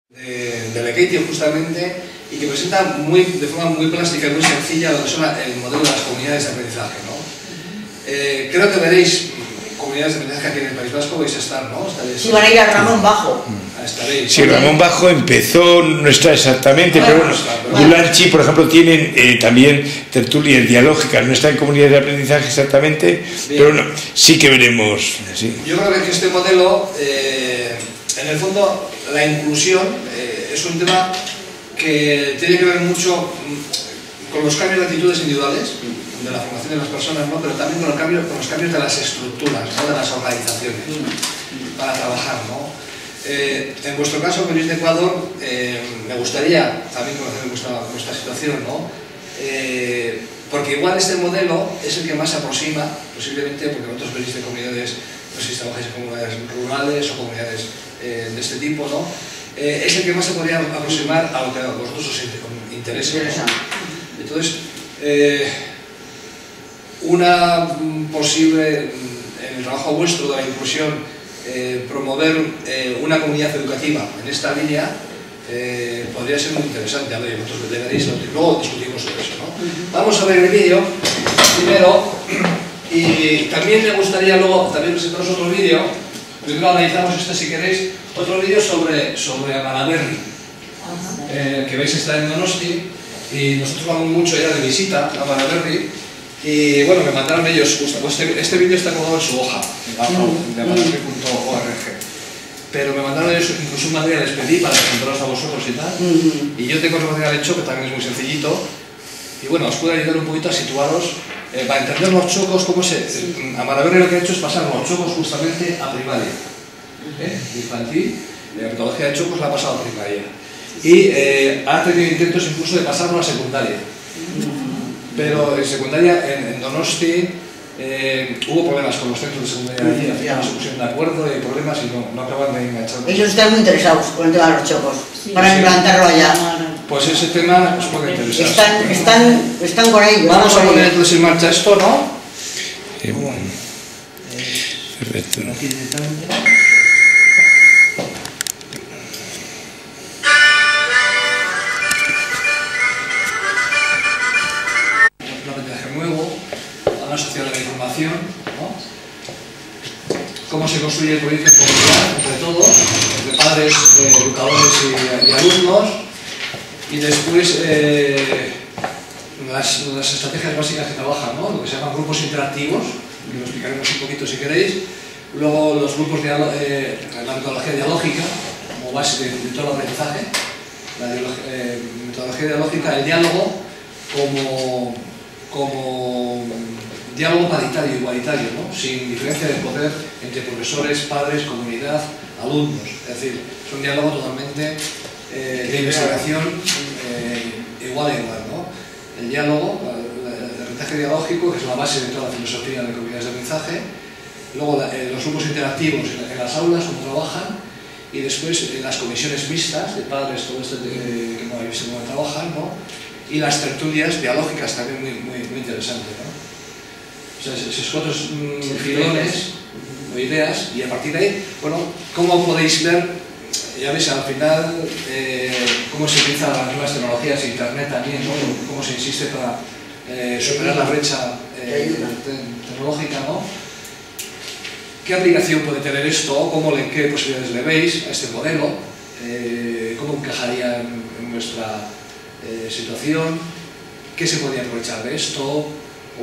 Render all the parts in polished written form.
de Lekeitio justamente, y que presenta de forma muy plástica y muy sencilla lo que son el modelo de las comunidades de aprendizaje, ¿no? Creo que veréis comunidades de aprendizaje aquí en el País Vasco, vais a estar, ¿no? Sí, van a ir a Ramón Bajo. Estaréis. Sí, Ramón Bajo empezó, no está exactamente, pero bueno, Gulanchi, por ejemplo, tienen también tertulias dialógicas, no está en comunidades de aprendizaje exactamente, bien, pero bueno, sí que veremos. Sí. Yo creo que este modelo, en el fondo, la inclusión es un tema que tiene que ver mucho con los cambios de actitudes individuales, de la formación de las personas, ¿no? Pero también con los cambios de las estructuras, ¿no? De las organizaciones, para trabajar, ¿no? En vuestro caso, venís de Ecuador, me gustaría también conocer vuestra situación, ¿no? Porque igual este modelo es el que más se aproxima, posiblemente, porque vosotros venís de comunidades, no sé si trabajáis en comunidades rurales o comunidades de este tipo, ¿no? Es el que más se podría aproximar a lo que a vosotros os interesa, ¿no? Entonces, una posible, en el trabajo vuestro de la inclusión, promover una comunidad educativa en esta línea podría ser muy interesante. A ver, vosotros veréis, luego discutimos sobre eso, ¿no? Vamos a ver el vídeo primero, y también me gustaría luego también presentaros otro vídeo. Primero analizamos este, si queréis, otro vídeo sobre Amalaberri, que veis está en Donosti, y nosotros vamos mucho ya de visita a Amalaberri. Y bueno, me mandaron ellos, pues este vídeo está colgado en su hoja, de amalaberri.org. Pero me mandaron ellos incluso un material, les pedí para presentaros a vosotros y tal. Y yo tengo ese material hecho, que también es muy sencillito. Y bueno, os puede ayudar un poquito a situaros, para entender los chocos, cómo Amalaberri lo que ha hecho es pasar los chocos justamente a primaria. Infantil, la metodología de chocos la ha pasado a primaria. Y ha tenido intentos incluso de pasarlo a secundaria. Pero en secundaria, en Donosti, hubo problemas con los centros de secundaria allí, al final no se pusieron de acuerdo, hay problemas y no acaban de enganchar. Ellos están muy interesados con el tema de los chocos, para implantarlo allá. Pues ese tema os puede interesar. Están con ellos. Vamos a poner entonces en marcha esto, ¿no? Perfecto. Aquí directamente. Asociado a la información, ¿no? Cómo se construye el proyecto en comunidad, entre todos, entre padres, educadores y alumnos, y después las estrategias básicas que trabajan, ¿no? Lo que se llaman grupos interactivos, que lo explicaremos un poquito si queréis. Luego los grupos de la metodología dialógica, como base de todo el aprendizaje, la metodología dialógica, el diálogo como diálogo paritario, igualitario, ¿no? Sin diferencia de poder entre profesores, padres, comunidad, alumnos. Es decir, es un diálogo totalmente de investigación igual a igual, ¿no? El diálogo, el aprendizaje dialógico, que es la base de toda la filosofía de comunidades de aprendizaje. Luego los grupos interactivos en las aulas, cómo trabajan. Y después las comisiones mixtas de padres, todo esto que no habéis visto cómo trabajan, ¿no? Y las tertulias dialógicas también muy interesantes, ¿no? O sea, esos cuatro filones o ideas, y a partir de ahí, bueno, ¿cómo podéis ver? Ya veis al final cómo se utilizan las nuevas tecnologías, internet también, ¿no? Cómo se insiste para superar la brecha tecnológica, ¿no? ¿Qué aplicación puede tener esto? ¿Qué posibilidades le veis a este modelo? ¿Cómo encajaría en vuestra situación? ¿Qué se podría aprovechar de esto? O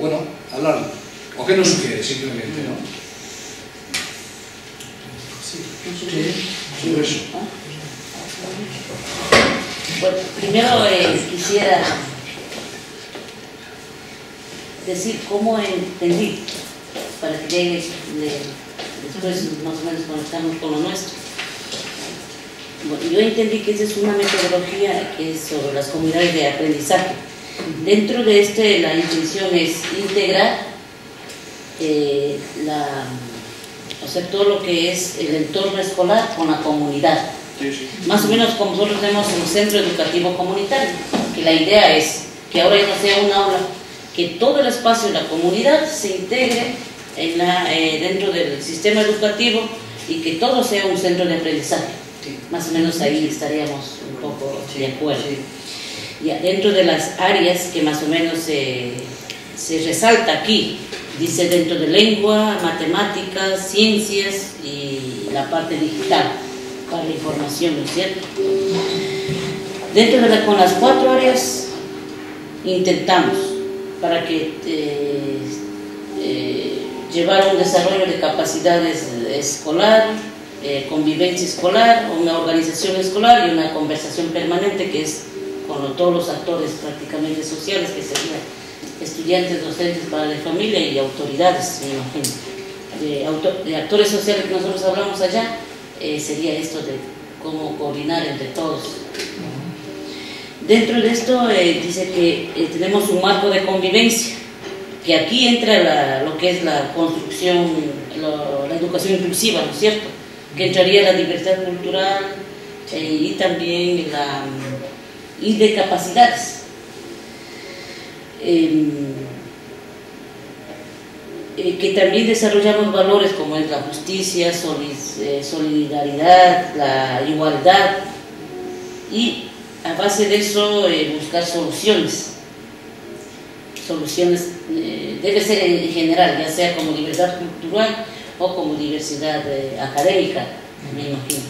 bueno, hablar. ¿O qué nos sugiere simplemente, no? Sí, sobre eso. Bueno, primero quisiera decir cómo entendí, para que llegue después más o menos conectarnos con lo nuestro. Bueno, yo entendí que esa es una metodología que es sobre las comunidades de aprendizaje. Dentro de la intención es integrar todo lo que es el entorno escolar con la comunidad. Más o menos como nosotros tenemos un centro educativo comunitario, que la idea es que ahora ya no sea un aula, que todo el espacio de la comunidad se integre dentro del sistema educativo y que todo sea un centro de aprendizaje. Sí. Más o menos ahí estaríamos un poco de acuerdo. Sí. Ya, dentro de las áreas que más o menos se resalta aquí, dice dentro de lengua, matemáticas, ciencias y la parte digital para la información, ¿no es cierto? Dentro de con las 4 áreas intentamos para que llevar un desarrollo de capacidades escolar, convivencia escolar, una organización escolar y una conversación permanente que es con todos los actores prácticamente sociales, que serían estudiantes, docentes, padres de familia y autoridades, me imagino. De actores sociales que nosotros hablamos allá, sería esto de cómo coordinar entre todos. Dentro de esto dice que tenemos un marco de convivencia, que aquí entra lo que es la construcción, la educación inclusiva, ¿no es cierto? Que entraría la libertad cultural y también y de capacidades. Que también desarrollamos valores como es la justicia, solidaridad, la igualdad, y a base de eso buscar soluciones. Debe ser en general, ya sea como libertad cultural o como diversidad académica, me imagino.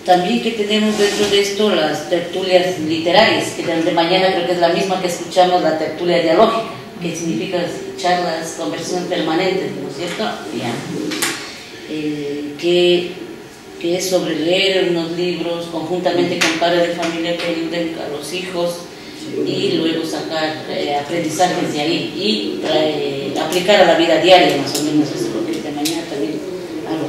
También que tenemos dentro de esto las tertulias literarias, que de mañana creo que es la misma que escuchamos, la tertulia dialógica, que significa charlas, conversaciones permanentes, ¿no es cierto? Que es sobre leer unos libros conjuntamente con padres de familia que ayuden a los hijos y luego sacar aprendizajes de ahí y aplicar a la vida diaria, más o menos. Eso es lo que de mañana también algo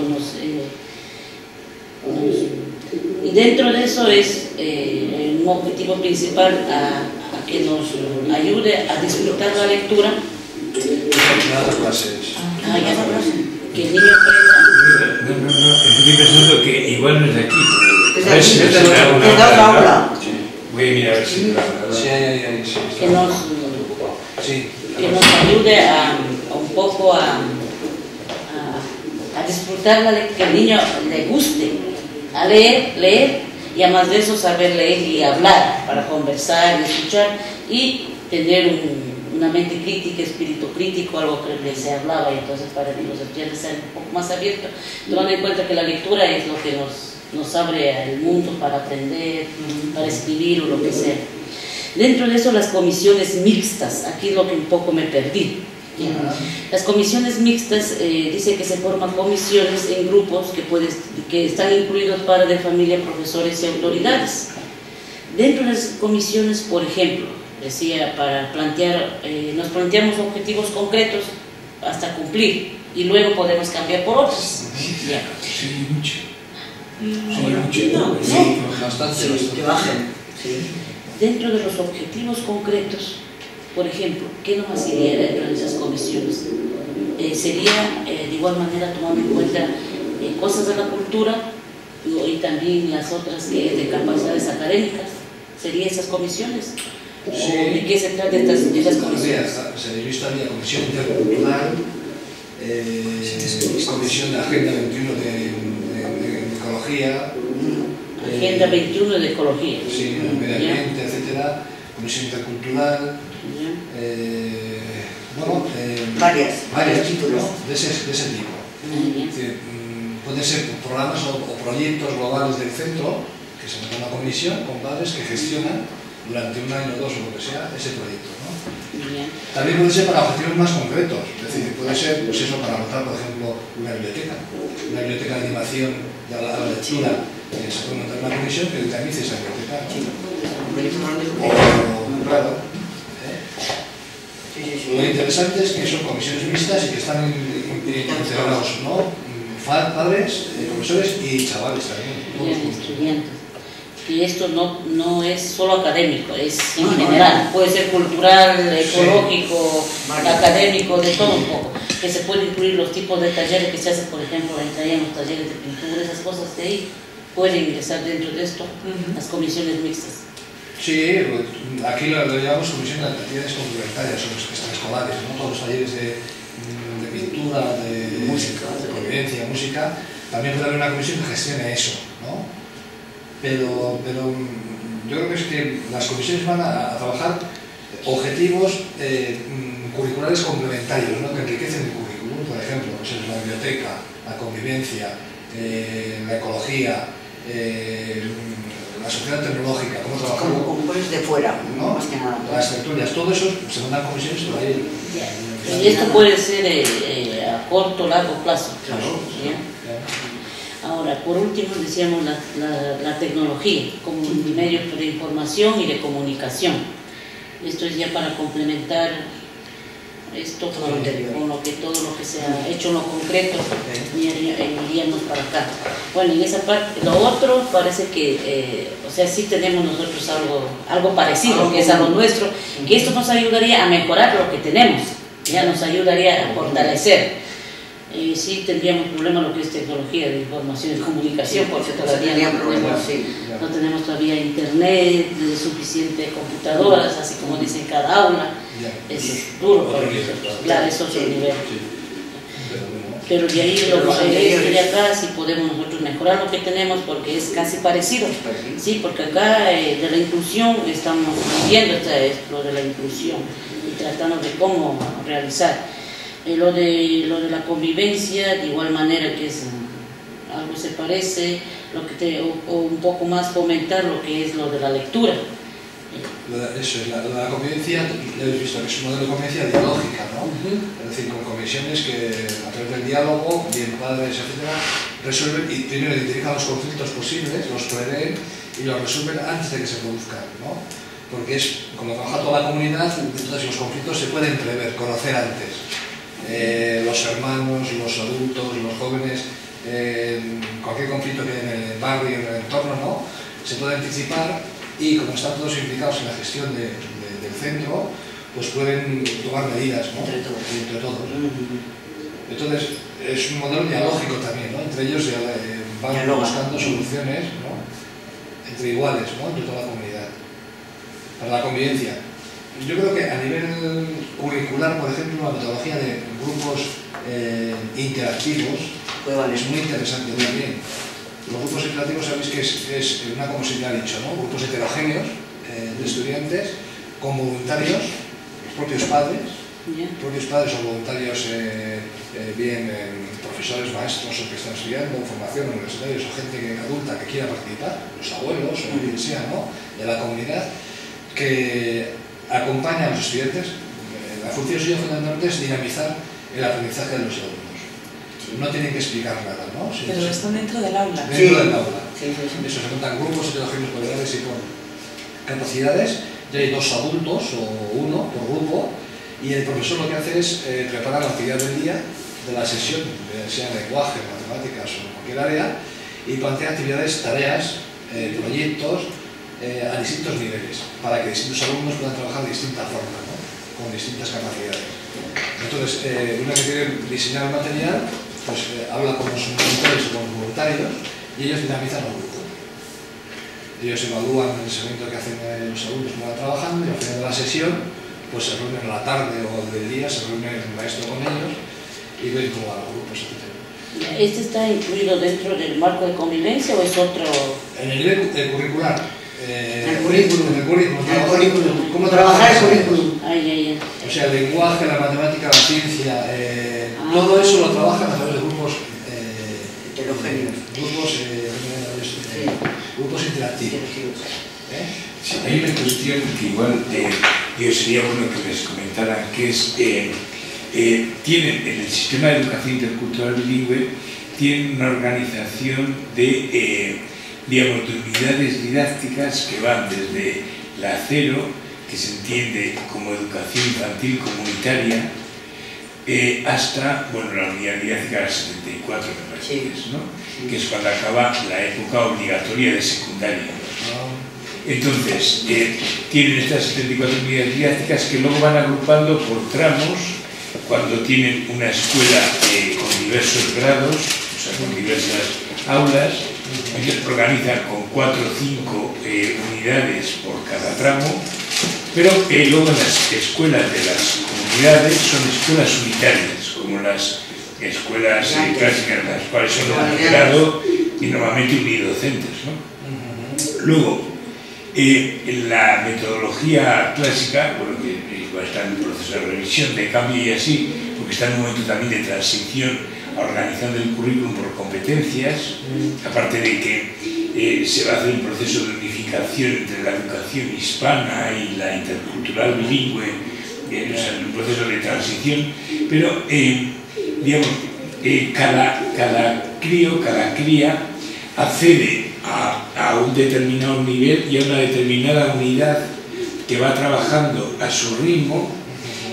y dentro de eso es un objetivo principal a que nos ayude a disfrutar la lectura. Que el niño aprenda. No, estoy pensando que igual no es de aquí. Es de otra aula. Voy a mirar a ver si Que nos ayude a un poco a disfrutar la lectura, que el niño le guste a leer y además de eso saber leer y hablar para conversar y escuchar y tener una mente crítica, espíritu crítico, algo que se hablaba, y entonces para que los estudiantes sean un poco más abiertos, tomando en cuenta que la lectura es lo que nos abre el mundo para aprender, para escribir o lo que sea. Dentro de eso las comisiones mixtas, aquí es lo que un poco me perdí. Las comisiones mixtas dice que se forman comisiones en grupos que están incluidos padres de familia, profesores y autoridades. Dentro de las comisiones, por ejemplo, decía, para nos planteamos objetivos concretos hasta cumplir y luego podemos cambiar por otros. Sí, mucho. Bastante. Que bajen. Dentro de los objetivos concretos, por ejemplo, ¿qué nomás iría dentro de esas comisiones? Sería de igual manera tomando en cuenta cosas de la cultura y también las otras que es de capacidades académicas. ¿Serían esas comisiones? Sí. ¿De qué se trata esas comisiones? Yo estaría comisión intercultural, comisión de Agenda 21 de Ecología. Agenda 21 de Ecología. Sí, medio ambiente, etcétera. Comisión intercultural. Varias títulos de ese tipo. Pueden ser programas o proyectos globales del centro que se mete una comisión con padres que gestionan durante un año o dos o lo que sea ese proyecto, ¿no? También puede ser para objetivos más concretos, es decir, puede ser pues eso, para montar, por ejemplo, una biblioteca de animación de la lectura, que se puede montar una comisión que dinamice esa biblioteca, ¿no? Claro. Lo interesante es que son comisiones mixtas y que están integrados, ¿no? Padres, profesores y chavales también. Estudiantes. Y esto no es solo académico, es en general. Puede ser cultural, ecológico, académico, de todo un poco. Que se pueden incluir los tipos de talleres que se hacen, por ejemplo, entrarían los talleres de pintura, esas cosas de ahí pueden ingresar dentro de esto, las comisiones mixtas. Sí, aquí lo llamamos comisión de actividades complementarias, son los extraescolares, ¿no? Todos los talleres de pintura, de música, de convivencia, música, también puede haber una comisión que gestione eso, ¿no? Pero yo creo que es que las comisiones van a trabajar objetivos curriculares complementarios, ¿no? Que enriquecen el currículum, por ejemplo, pues es la biblioteca, la convivencia, la ecología, la sociedad tecnológica, cómo trabajamos. Como cosas de fuera, ¿no? Más que nada. Las tertulias, todo eso se mandan comisiones por ahí. Y esto puede ser a corto o largo plazo. Claro, ¿Ya? claro. Ahora, por último, decíamos la tecnología como medio de información y de comunicación. Esto es ya para complementar esto con todo lo que se ha hecho en lo concreto, iríamos para acá. Bueno, en esa parte, lo otro parece que, o sea, sí tenemos nosotros algo parecido, que es a lo nuestro, que esto nos ayudaría a mejorar lo que tenemos, ya nos ayudaría a fortalecer. Sí tendríamos problemas lo que es tecnología de información y comunicación, porque todavía no tenemos todavía internet, suficiente computadoras, así como dicen cada aula. Es duro, claro, es otro nivel. Pero de ahí lo que de acá sí podemos nosotros mejorar lo que tenemos, porque es casi parecido. Sí, porque acá de la inclusión estamos viviendo lo de la inclusión y tratando de cómo realizar. Lo de la convivencia, de igual manera que es algo se parece, o un poco más fomentar lo que es lo de la lectura. Eso es, la convivencia, ya habéis visto que es un modelo de convivencia dialógica, ¿no? Es decir, con comisiones que a través del diálogo, bien padres, etcétera, resuelven y primero identifican los conflictos posibles, los prevén y los resuelven antes de que se produzcan, ¿no? Porque es, como trabaja toda la comunidad, entonces los conflictos se pueden prever, conocer antes. Los hermanos, los adultos, los jóvenes, cualquier conflicto que hay en el barrio, en el entorno, ¿no? Se puede anticipar y como están todos implicados en la gestión del centro, pues pueden tomar medidas, ¿no? Entre todos. Entonces, es un modelo dialógico también, ¿no? Entre ellos van buscando soluciones, ¿no? Entre iguales, ¿no? Entre toda la comunidad. Para la convivencia. Yo creo que a nivel curricular, por ejemplo, la metodología de grupos interactivos es muy interesante también. Los grupos interactivos sabéis que es una, como se ha dicho, ¿no? Grupos heterogéneos de estudiantes con voluntarios, los propios padres o voluntarios bien profesores, maestros o que están estudiando, formación, universitarios o gente adulta que quiera participar, los abuelos o quien sea, ¿no? De la comunidad, que acompaña a los estudiantes. La función suya fundamentalmente es dinamizar el aprendizaje de los alumnos. No tienen que explicar nada, ¿no? Pero están dentro del aula. Dentro del aula. Eso, se montan grupos heterogéneos por edades y por capacidades. Ya hay 2 adultos o 1 por grupo y el profesor lo que hace es preparar la actividad del día de la sesión, sea lenguaje, matemáticas o cualquier área, y plantea actividades, tareas, proyectos a distintos niveles, para que distintos alumnos puedan trabajar de distinta forma, ¿no? Con distintas capacidades. Entonces, una que quiere diseñar el material, pues habla con los voluntarios o con los voluntarios y ellos dinamizan el grupo. Ellos evalúan el seguimiento que hacen los alumnos que van trabajando y al final de la sesión pues se reúnen a la tarde o del día, se reúne el maestro con ellos y ven cómo van los grupos, etc. ¿Este está incluido dentro del marco de convivencia o es otro? En el nivel curricular. El currículum. ¿Cómo trabajar el currículum? O sea, el lenguaje, la matemática, la ciencia, todo eso lo trabajan a través de grupos heterogéneos. Grupos interactivos. Sí, hay una cuestión que igual sería bueno que les comentaran, que es tienen en el sistema de educación intercultural bilingüe tienen una organización de digamos, de unidades didácticas que van desde la 0, que se entiende como educación infantil comunitaria, hasta, bueno, la unidad didáctica 74, me parece que es, ¿no? Que es cuando acaba la época obligatoria de secundaria. Entonces, tienen estas 74 unidades didácticas que luego van agrupando por tramos cuando tienen una escuela con diversos grados, o sea, con diversas aulas, organiza con 4 o 5 unidades por cada tramo, pero luego las escuelas de las comunidades son escuelas unitarias, como las escuelas clásicas, las cuales son de grado y normalmente unidocentes, ¿no? Luego, la metodología clásica, bueno, que está en un proceso de revisión, de cambio y así, porque está en un momento también de transición, organizando el currículum por competencias, aparte de que se va a hacer un proceso de unificación entre la educación hispana y la intercultural bilingüe, o sea, un proceso de transición, pero digamos, cada cría accede a un determinado nivel y a una determinada unidad que va trabajando a su ritmo,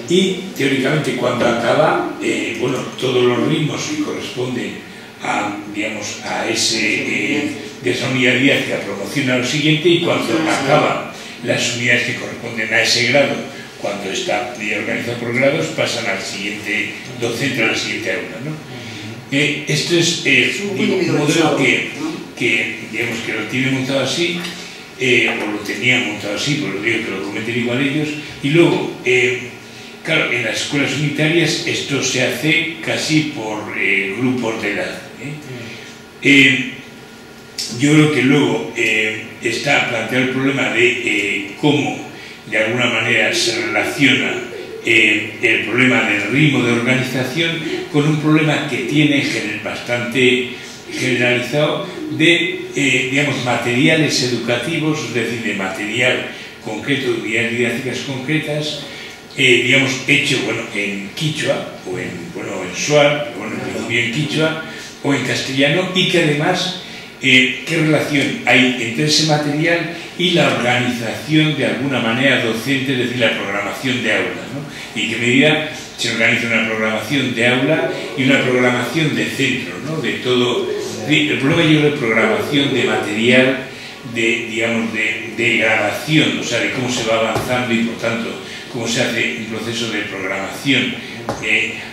y teóricamente cuando acaba, bueno, todos los ritmos que corresponden a, digamos, a de esa unidad didáctica promociona lo siguiente, y cuando acaban las unidades que corresponden a ese grado, cuando está organizado por grados, pasan al siguiente docente, a la siguiente aula, ¿no? Esto es un modelo que, digamos, que lo tiene montado así, o lo tenían montado así, por lo digo que lo cometen igual ellos, y luego, claro, en las escuelas unitarias esto se hace casi por grupos de edad. Yo creo que luego está planteado el problema de cómo de alguna manera se relaciona el problema del ritmo de organización con un problema que tiene bastante generalizado de, digamos, materiales educativos, es decir, de material concreto, de unidades didácticas concretas, digamos, hecho, bueno, en quichua, o en shuar, bueno, en principio en quichua, o en castellano, y que además, ¿qué relación hay entre ese material y la organización de alguna manera docente, es decir, la programación de aula, ¿no? Y en qué medida se organiza una programación de aula y una programación de centro, ¿no? De todo, el problema yo de programación de material, digamos, de grabación, o sea, de cómo se va avanzando y por tanto cómo se hace un proceso de programación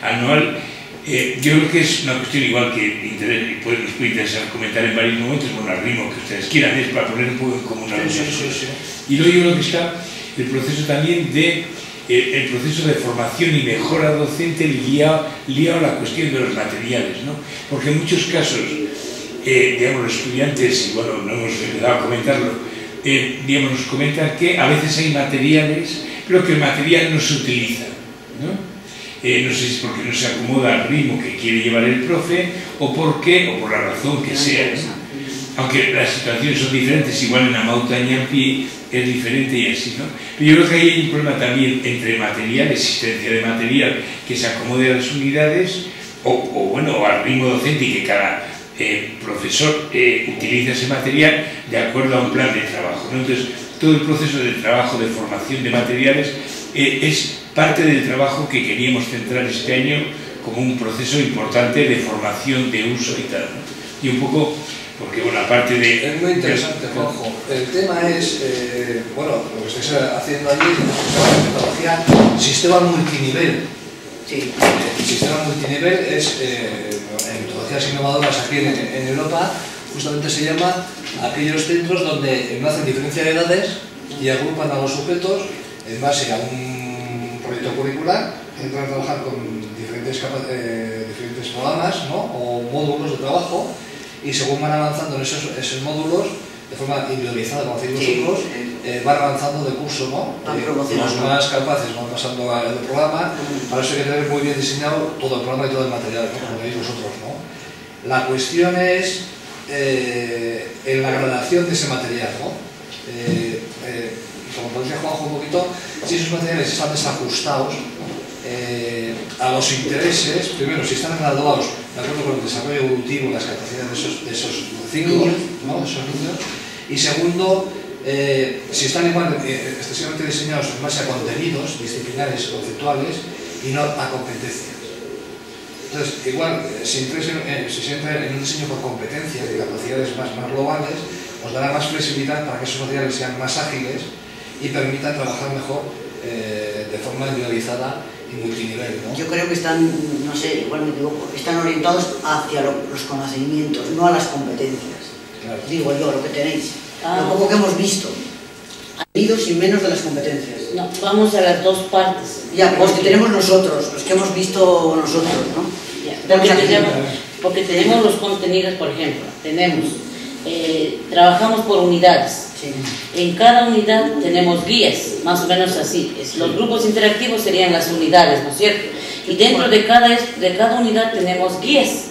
anual. Yo creo que es una cuestión igual que nos puede interesar comentar en varios momentos, con el ritmo que ustedes quieran, es para poner un poco en común algunas cosas. Y luego yo creo que está el proceso también de el proceso de formación y mejora docente liado a la cuestión de los materiales, ¿no? Porque en muchos casos, digamos, los estudiantes, y bueno, no hemos empezado a comentarlo, digamos, nos comentan que a veces hay materiales, pero que el material no se utiliza, ¿no? No sé si es porque no se acomoda al ritmo que quiere llevar el profe, o por qué, o por la razón que sea, ¿no? Aunque las situaciones son diferentes, igual en Amauta Ñampi es diferente y así, ¿no? Pero yo creo que ahí hay un problema también entre material, existencia de material que se acomode a las unidades, o bueno, al ritmo docente, y que cada profesor utilice ese material de acuerdo a un plan de trabajo, ¿no? Entonces, todo el proceso de trabajo de formación de materiales es parte del trabajo que queríamos centrar este año como un proceso importante de formación, de uso y tal, ¿no? Y un poco, porque bueno, aparte de... Es muy interesante, Juanjo. El tema es, bueno, lo que estáis haciendo allí, metodología, sistema multinivel. Sí. El sistema multinivel es, en metodologías innovadoras aquí en Europa, justamente se llama aquellos centros donde no hacen diferencia de edades y agrupan a los sujetos en base a un proyecto curricular, entran a trabajar con diferentes programas, ¿no? O módulos de trabajo, y según van avanzando en esos módulos, de forma individualizada, como hacéis vosotros, van avanzando de curso, ¿no? Los más capaces van pasando al programa. Para eso hay que tener muy bien diseñado todo el programa y todo el material, ¿no? Como veis vosotros, ¿no? La cuestión es en la gradación de ese material, ¿no? Como decía Juanjo un poquito, si esos materiales están desajustados a los intereses, primero, si están graduados de acuerdo con el desarrollo evolutivo y las capacidades de esos ciclos, ¿no? De esos niños, y segundo, si están igual excesivamente diseñados en base a contenidos disciplinares, conceptuales, y no a competencias. Entonces, igual, si se entra en un diseño por competencias y capacidades más globales, os dará más flexibilidad para que esos materiales sean más ágiles y permitan trabajar mejor de forma individualizada y multinivel, ¿no? Yo creo que están, no sé, igual me equivoco, están orientados hacia los conocimientos, no a las competencias. Claro. Digo yo, lo que tenéis. Lo poco que hemos visto. Unidos y menos de las competencias. No, vamos a las dos partes. Ya, pues que tenemos nosotros, los que hemos visto nosotros, ¿no? Ya, porque tenemos los contenidos, por ejemplo, trabajamos por unidades. Sí. En cada unidad tenemos guías, más o menos así. Los grupos interactivos serían las unidades, ¿no es cierto? Y dentro de cada unidad tenemos guías.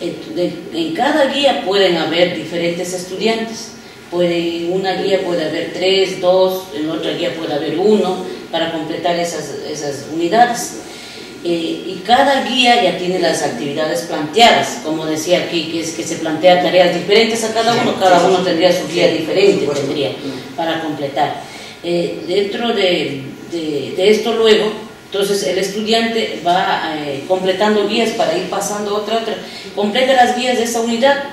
En cada guía pueden haber diferentes estudiantes. En una guía puede haber 3, 2, en otra guía puede haber 1, para completar esas unidades. Y cada guía ya tiene las actividades planteadas, como decía aquí, que se plantea tareas diferentes a cada uno, cada uno tendría su guía diferente para completar. Dentro de esto luego, entonces el estudiante va completando guías para ir pasando otra, completa las guías de esa unidad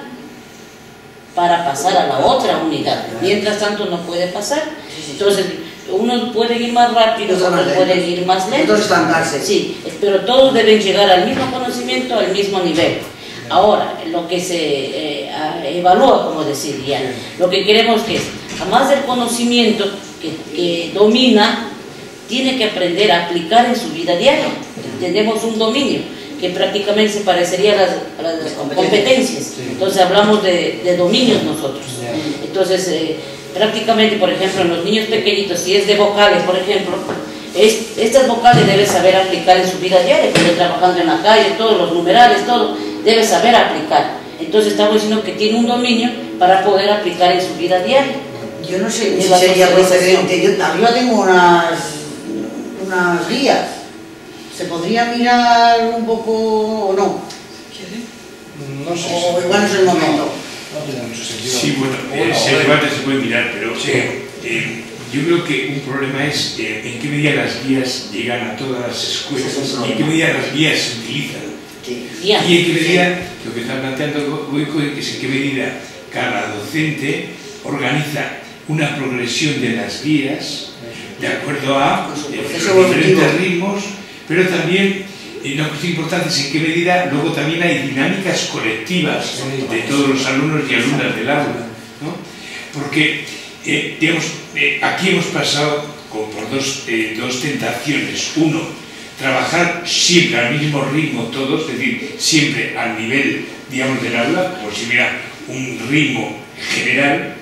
para pasar a la otra unidad. Mientras tanto no puede pasar. Entonces uno puede ir más rápido, otros pueden ir más lento. Sí, pero todos deben llegar al mismo conocimiento, al mismo nivel. Ahora, lo que se evalúa, como decía, lo que queremos que es, además del conocimiento que domina, tiene que aprender a aplicar en su vida diaria. Tenemos un dominio que prácticamente se parecería a las competencias. Entonces hablamos de dominios nosotros. Entonces, prácticamente, por ejemplo, en los niños pequeñitos, si es de vocales, por ejemplo, estas vocales debe saber aplicar en su vida diaria, cuando trabajando en la calle, todos los numerales, todo, debe saber aplicar. Entonces estamos diciendo que tiene un dominio para poder aplicar en su vida diaria. Yo no sé si sería procedente. Yo arriba tengo unas guías. ¿Se podría mirar un poco o no? No sé. O igual no es el momento. No tiene mucho sentido. Sí, bueno, se puede mirar, pero yo creo que un problema es en qué medida las guías llegan a todas las escuelas, en qué medida las guías se utilizan. Sí. Y en qué medida, lo que está planteando Goico es en qué medida cada docente organiza una progresión de las guías de acuerdo a diferentes ritmos, pero también una cuestión importante es en qué medida luego también hay dinámicas colectivas de todos los alumnos y alumnas del aula, ¿no? Porque, digamos, aquí hemos pasado por dos tentaciones. Uno, trabajar siempre al mismo ritmo todos, es decir, siempre al nivel, digamos, del aula, como si hubiera un ritmo general.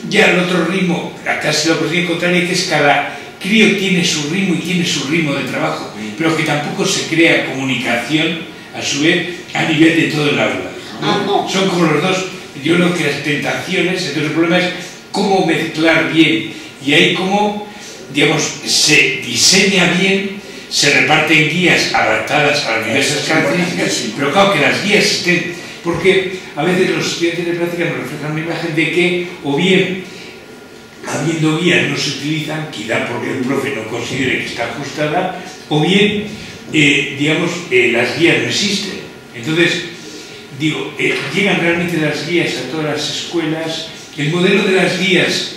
Ya el otro ritmo, casi la cuestión contraria, que es cada crío tiene su ritmo y tiene su ritmo de trabajo, pero que tampoco se crea comunicación, a su vez, a nivel de todo el aula, ¿no? Son como los dos. Yo creo que las tentaciones, entonces el problema es cómo mezclar bien, y ahí cómo, digamos, se diseña bien, se reparten guías adaptadas a las diversas características, pero claro que las guías estén, porque a veces los estudiantes de práctica nos reflejan una imagen de que, o bien, habiendo guías no se utilizan, quizá porque el profe no considere que está ajustada, o bien, digamos, las guías no existen. Entonces, digo, llegan realmente las guías a todas las escuelas. El modelo de las guías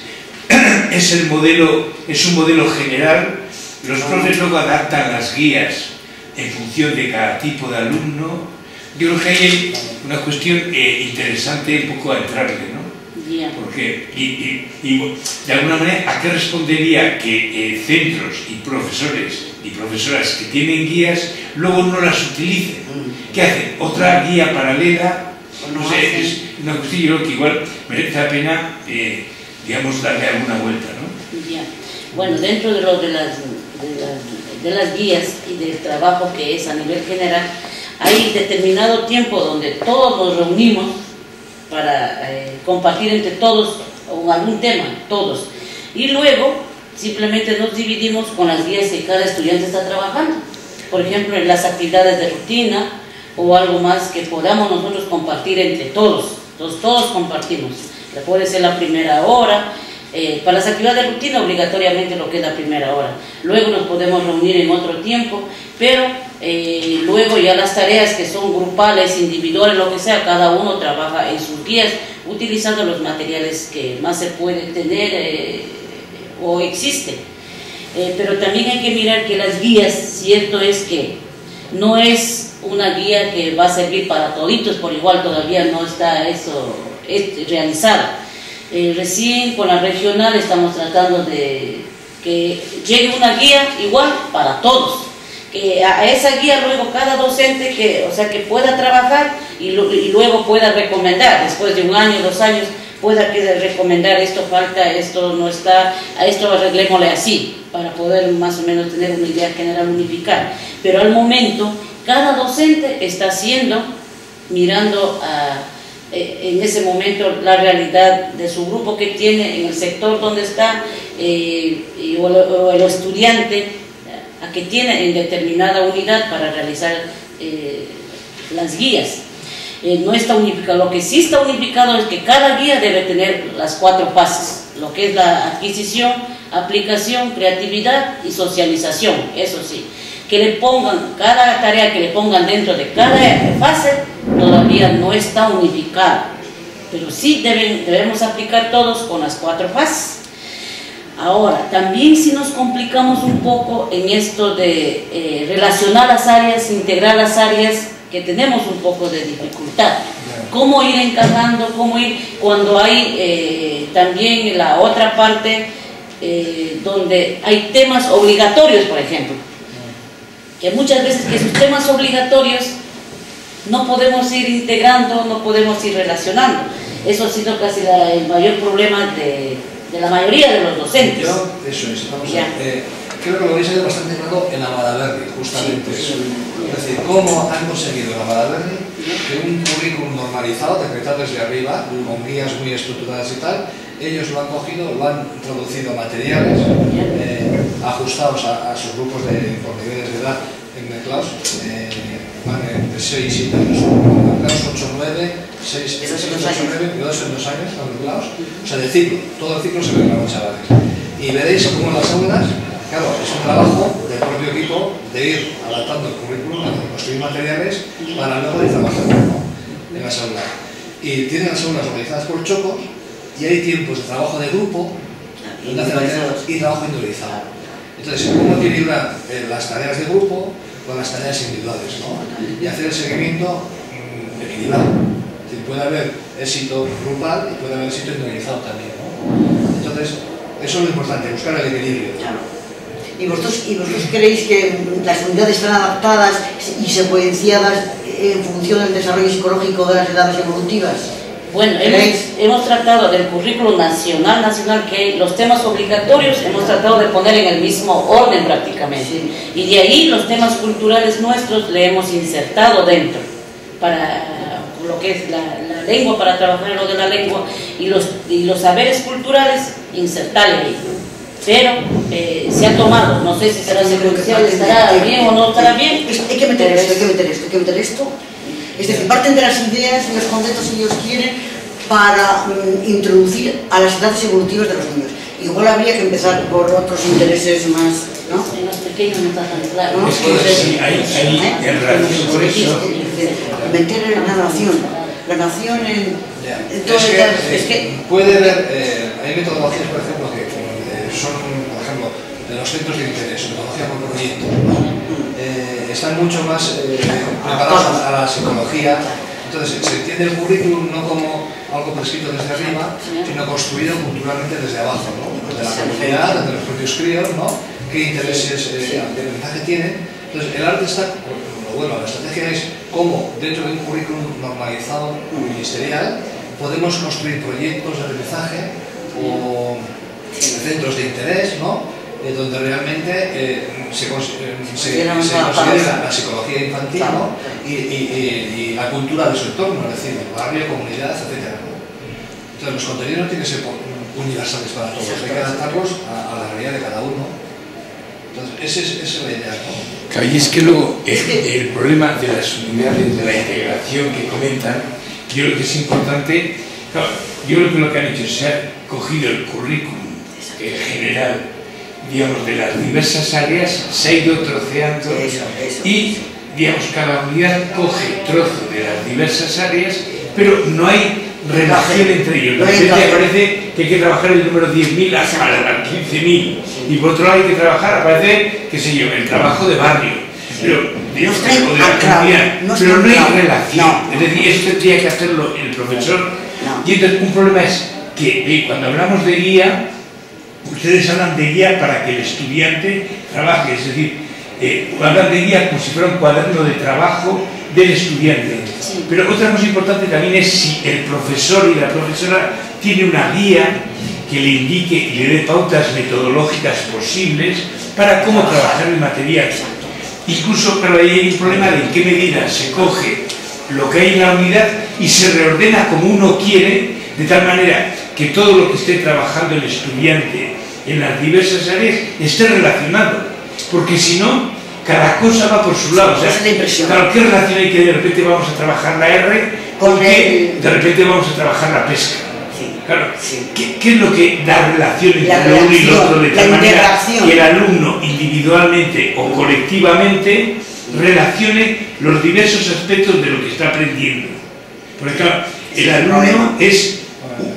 es un modelo general. Los profes luego adaptan las guías en función de cada tipo de alumno. Yo creo que hay una cuestión interesante un poco a entrarle, ¿no? Porque, y de alguna manera, ¿a qué respondería que centros y profesores y profesoras que tienen guías luego no las utilicen? ¿Qué hacen? ¿Otra guía paralela? No sé, es una cuestión, yo creo que igual merece la pena, digamos, darle alguna vuelta, ¿no? Ya. Bueno, dentro de las guías y del trabajo que es a nivel general, hay determinado tiempo donde todos nos reunimos para compartir entre todos algún tema, todos. Y luego simplemente nos dividimos con las guías que cada estudiante está trabajando. Por ejemplo, en las actividades de rutina o algo más que podamos nosotros compartir entre todos. Entonces todos compartimos. Puede ser la primera hora. Para las actividades de rutina obligatoriamente lo que es la primera hora. Luego nos podemos reunir en otro tiempo, pero luego ya las tareas que son grupales, individuales, lo que sea, cada uno trabaja en sus guías utilizando los materiales que más se pueden tener o existen. Pero también hay que mirar que las guías, cierto es que no es una guía que va a servir para toditos por igual, todavía no está eso realizada. Recién con la regional estamos tratando de que llegue una guía igual para todos, que a esa guía luego cada docente que pueda trabajar y luego pueda recomendar, después de 1 año, 2 años, pueda recomendar esto falta, esto no está, a esto arreglémosle así, para poder más o menos tener una idea general unificada. Pero al momento, cada docente está mirando en ese momento la realidad de su grupo que tiene, en el sector donde está, o el estudiante a que tiene en determinada unidad para realizar las guías. No está unificado. Lo que sí está unificado es que cada guía debe tener las 4 fases, lo que es la adquisición, aplicación, creatividad y socialización. Eso sí, que le pongan, cada tarea que le pongan dentro de cada fase todavía no está unificada, pero sí debemos aplicar todos con las 4 fases. Ahora, también si nos complicamos un poco en esto de relacionar las áreas, integrar las áreas, que tenemos un poco de dificultad. Cómo ir encajando, cuando hay también la otra parte donde hay temas obligatorios, por ejemplo, que muchas veces que esos temas obligatorios no podemos ir integrando, no podemos ir relacionando. Eso ha sido casi el mayor problema de la mayoría de los docentes. Eso es, creo que lo habéis bastante claro en Amadaberri, justamente eso. Es decir, cómo han conseguido en Amadaberri que un currículum normalizado, decretado desde arriba, con guías muy estructuradas y tal, ellos lo han cogido, lo han traducido a materiales ajustados a sus grupos por niveles de edad en el claus, van de 6 y 7 años, claus 8, 9, 6, 8, 9, 2 en 2 años, en el claus, o sea, del ciclo, todo el ciclo se ve con los chavales. Y veréis cómo en las aulas, claro, es un trabajo del propio equipo de ir adaptando el currículum, de construir materiales para luego ir trabajando en las aulas. Y tienen las aulas organizadas por chocos y hay tiempos de trabajo de grupo y trabajo individualizado. Entonces, ¿cómo equilibrar las tareas de grupo con las tareas individuales, ¿no? Y hacer el seguimiento equilibrado. Es decir, puede haber éxito grupal y puede haber éxito individualizado también, ¿no? Entonces, eso es lo importante, buscar el equilibrio. ¿Y vosotros creéis que las unidades están adaptadas y secuenciadas en función del desarrollo psicológico de las edades evolutivas? Bueno, hemos tratado del currículo nacional que hay los temas obligatorios, hemos tratado de poner en el mismo orden prácticamente. Sí. Y de ahí los temas culturales nuestros le hemos insertado dentro, para lo que es la lengua, para trabajar en lo de la lengua, y los saberes culturales, insertarle ahí. Pero se ha tomado, no sé si será secuencial, estará bien o no estará bien. Hay que meter esto. Es decir, parten de las ideas y los conceptos que ellos quieren para introducir a las edades evolutivas de los niños. Igual habría que empezar por otros intereses más, ¿no? En los pequeños no está tan claro. ¿No? Sí, hay en relación con eso. Meter la nación en todo es que puede haber, hay metodologías, por ejemplo, que son, por ejemplo, de los centros de interés, metodología por proyecto, están mucho más preparados a la psicología. Entonces se entiende el currículum no como algo prescrito desde arriba, sino construido culturalmente desde abajo, ¿no? Desde la comunidad, desde los propios críos, ¿no? Qué intereses de aprendizaje tienen. Entonces el arte está, bueno, la estrategia es cómo dentro de un currículum normalizado ministerial podemos construir proyectos de aprendizaje o centros de interés, ¿no? Donde realmente se considera la psicología infantil, ¿no? y la cultura de su entorno, es decir, el barrio, comunidad, etc. Entonces los contenidos no tienen que ser universales para todos, hay que adaptarlos a la realidad de cada uno. Entonces esa es la idea, ¿no? Claro, y es que luego el problema de las unidades, de la integración que comentan, yo creo que es importante. Claro, yo creo que lo que han hecho es se ha cogido el currículum general, digamos, de las diversas áreas, se ha ido troceando y, digamos, cada unidad coge trozo de las diversas áreas, pero no hay relación entre ellos. De repente parece que hay que trabajar el número 10.000 a 15.000 y por otro lado hay que trabajar, aparece, qué sé yo, el trabajo de barrio. Pero de la comunidad, pero no hay relación. Es decir, eso tendría que hacerlo el profesor. Y entonces un problema es que cuando hablamos de guía, ustedes hablan de guía para que el estudiante trabaje, es decir, hablan de guía como si fuera un cuaderno de trabajo del estudiante. Pero otra cosa importante también es si el profesor y la profesora tiene una guía que le indique y le dé pautas metodológicas posibles para cómo trabajar el material. Incluso, pero ahí hay un problema de en qué medida se coge lo que hay en la unidad y se reordena como uno quiere, de tal manera que todo lo que esté trabajando el estudiante en las diversas áreas esté relacionado, porque si no, cada cosa va por su lado. O sea, claro, ¿qué relación hay que de repente vamos a trabajar la R con que de repente vamos a trabajar la pesca? Claro, ¿qué es lo que da relación entre lo uno y lo otro de tal manera que el alumno individualmente o colectivamente relacione los diversos aspectos de lo que está aprendiendo? Porque claro, el alumno es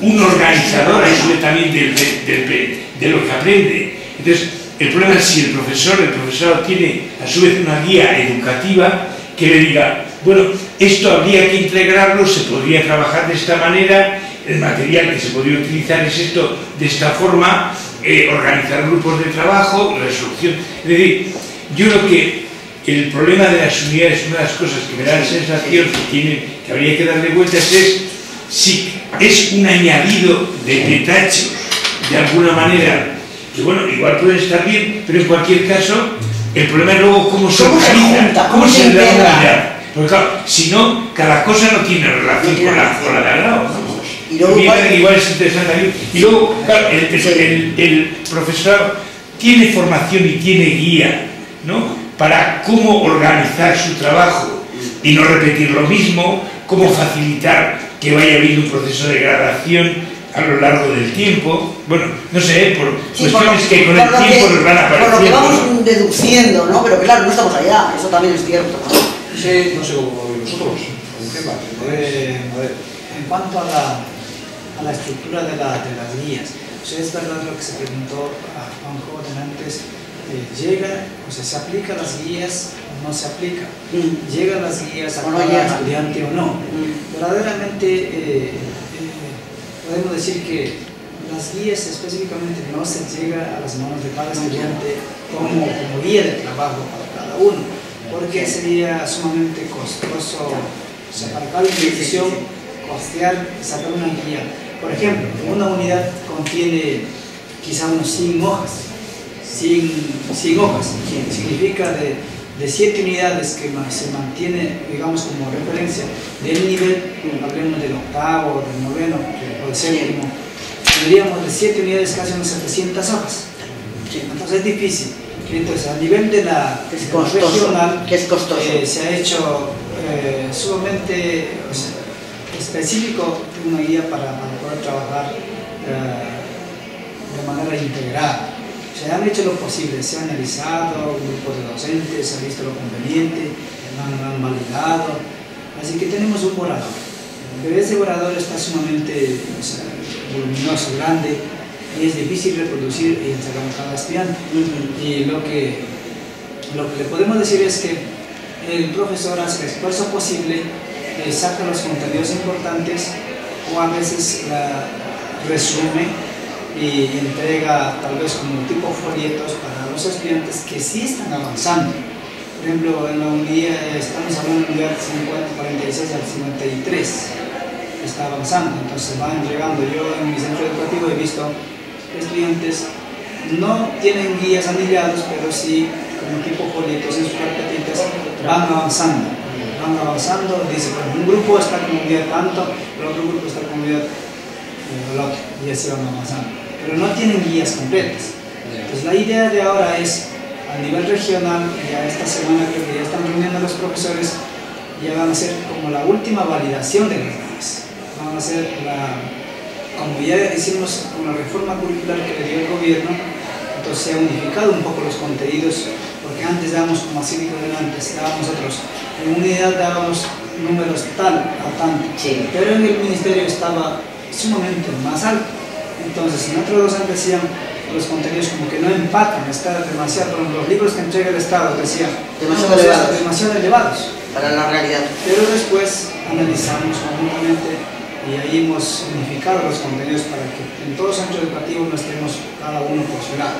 un organizador a su vez también de lo que aprende. Entonces, el problema es si el profesorado tiene a su vez una guía educativa que le diga, bueno, esto habría que integrarlo, se podría trabajar de esta manera, el material que se podría utilizar es esto, de esta forma, organizar grupos de trabajo, resolución. Es decir, yo creo que el problema de las unidades, una de las cosas que me da la sensación que habría que darle vueltas es si es un añadido de petachos, de alguna manera, que bueno, igual puede estar bien, pero en cualquier caso, el problema es luego cómo se organiza, cómo se integra. Porque claro, si no, cada cosa no tiene relación con la de al lado, ¿no? Y luego, igual es interesante aquí. Y luego, claro, el profesor tiene formación y tiene guía, ¿no?, para cómo organizar su trabajo y no repetir lo mismo, cómo facilitar que vaya habiendo un proceso de gradación a lo largo del tiempo. Bueno, no sé, por cuestiones que con el tiempo nos van apareciendo. Por lo que vamos deduciendo, ¿no? Pero claro, no estamos allá, eso también es cierto, ¿no? Sí, no sé cómo lo veis vosotros. A ver, en cuanto a la estructura de las guías, o sea, es verdad lo que se preguntó a un joven antes, se aplica las guías o no se aplica, llegan las guías a cada estudiante o no. Verdaderamente podemos decir que las guías específicamente no se llega a las manos de cada estudiante como guía de trabajo para cada uno, porque sería sumamente costoso, o sea, para cada institución costear y sacar una guía. Por ejemplo, una unidad contiene quizá unos 100 hojas, 100 hojas, significa de 7 unidades que se mantiene, digamos, como referencia del nivel, hablemos del octavo, del noveno o del séptimo, tendríamos de 7 unidades casi unas 700 hojas. Entonces es difícil. Entonces, a nivel de la regional, se ha hecho sumamente específico una guía para poder trabajar de manera integrada. Se han hecho lo posible, se ha analizado, un grupo de docentes, se ha visto lo conveniente, han validado, así que tenemos un borrador. Pero ese borrador está sumamente voluminoso, grande, y es difícil reproducir y entregar a cada estudiante. Y lo que le podemos decir es que el profesor hace el esfuerzo posible, saca los contenidos importantes o a veces resume y entrega tal vez como tipo folletos para los estudiantes que sí están avanzando. Por ejemplo, en la unidad, estamos hablando de la unidad 46 al 53, está avanzando, entonces van llegando. Yo en mi centro educativo he visto estudiantes no tienen guías anillados, pero sí como tipo folletos en sus carpetitas, van avanzando, dice, bueno, un grupo está como unidad tanto, el otro grupo está como unidad el otro, y así van avanzando, pero no tienen guías completas. Entonces la idea de ahora es, a nivel regional, ya esta semana creo que ya están reuniendo los profesores, ya van a hacer como la última validación de las guías, van a hacer como ya hicimos con la reforma curricular que le dio el gobierno, entonces se ha unificado un poco los contenidos, porque antes dábamos, como así dijo antes, dábamos nosotros, en unidad dábamos números tal a tanto, pero en el ministerio estaba sumamente más alto. Entonces, nuestros docentes decían, los contenidos como que no empatan, está demasiado, por ejemplo, los libros que entrega el Estado, decía, demasiado elevados para la realidad. Pero después analizamos conjuntamente y ahí hemos unificado los contenidos para que en todos los centros educativos nos estemos cada uno por su lado.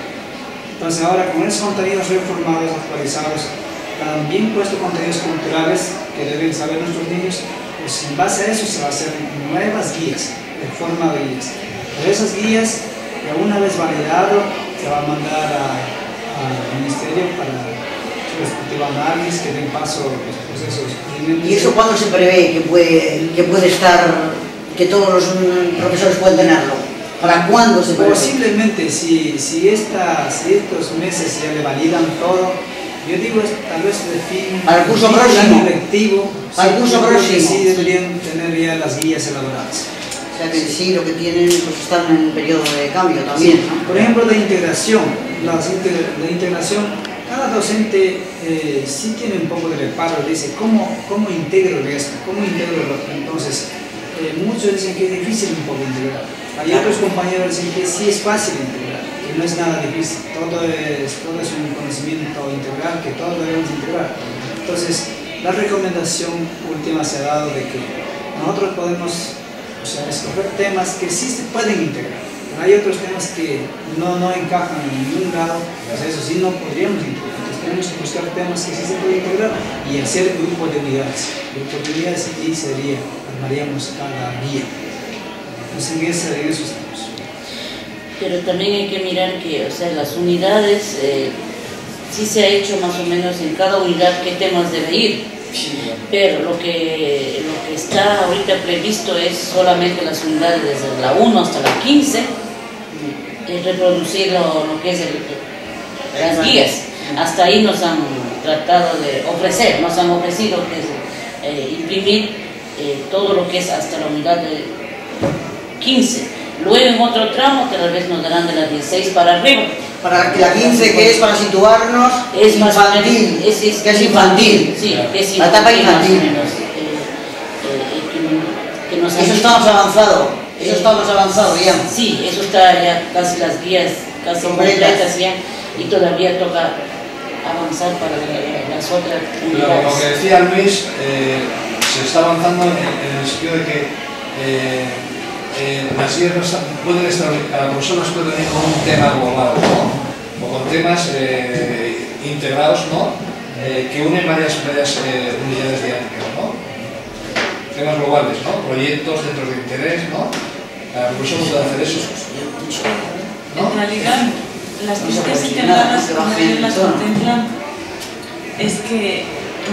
Entonces ahora con esos contenidos reformados, actualizados, también puesto contenidos culturales que deben saber nuestros niños, pues en base a eso se va a hacer nuevas guías, de forma de guías. Pero esas guías, que una vez validado, se va a mandar al ministerio para su respectivo análisis, que den paso a los procesos. ¿Y eso cuándo se prevé que puede estar, que todos los profesores pueden tenerlo? ¿Para cuándo se prevé? Posiblemente, si estos meses ya le validan todo, yo digo tal vez de fin para el curso próximo, lectivo, para el curso próximo sí deberían tener ya las guías elaboradas. O sea que sí, lo que tienen pues están en el periodo de cambio también, sí, ¿no? Por ejemplo, de integración, cada docente sí tiene un poco de reparo, dice, ¿cómo integro esto? ¿Cómo integro lo otro? Entonces, muchos dicen que es difícil un poco integrar. Hay otros compañeros que dicen que sí es fácil integrar, que no es nada difícil, todo es un conocimiento integral, que todos debemos integrar. Entonces, la recomendación última se ha dado de que nosotros podemos escoger temas que sí se pueden integrar. Pero hay otros temas que no encajan en ningún lado, pues eso sí no podríamos integrar. Entonces tenemos que buscar temas que sí se pueden integrar y hacer grupos de unidades. Grupos de unidades y armaríamos cada guía. Entonces en eso estamos. Pero también hay que mirar que, las unidades, sí se ha hecho más o menos en cada unidad qué temas debe ir. Pero lo que está ahorita previsto es solamente las unidades desde la 1 hasta la 15, reproducir lo que es las guías. Hasta ahí nos han tratado de ofrecer, nos han ofrecido que es imprimir todo lo que es hasta la unidad de 15. Luego en otro tramo tal vez nos darán de las 16 para arriba. Para que la 15, que es para situarnos, es infantil, que es infantil. Sí, que es la etapa infantil. Eso está más avanzado. Eso está más avanzado ya. Sí, eso está ya casi las guías casi completas ya, y todavía toca avanzar para las otras unidades. Pero lo que decía Luis, se está avanzando en el sentido de que las guías pueden estar, cada profesor nos puede venir con un tema global, ¿no? O con temas integrados, ¿no? Que unen varias unidades didácticas, ¿no? Temas globales, ¿no? Proyectos, centros de interés, ¿no? El profesor no puede hacer eso, ¿no? En realidad, las visitas integradas, como ellos las contemplan, es que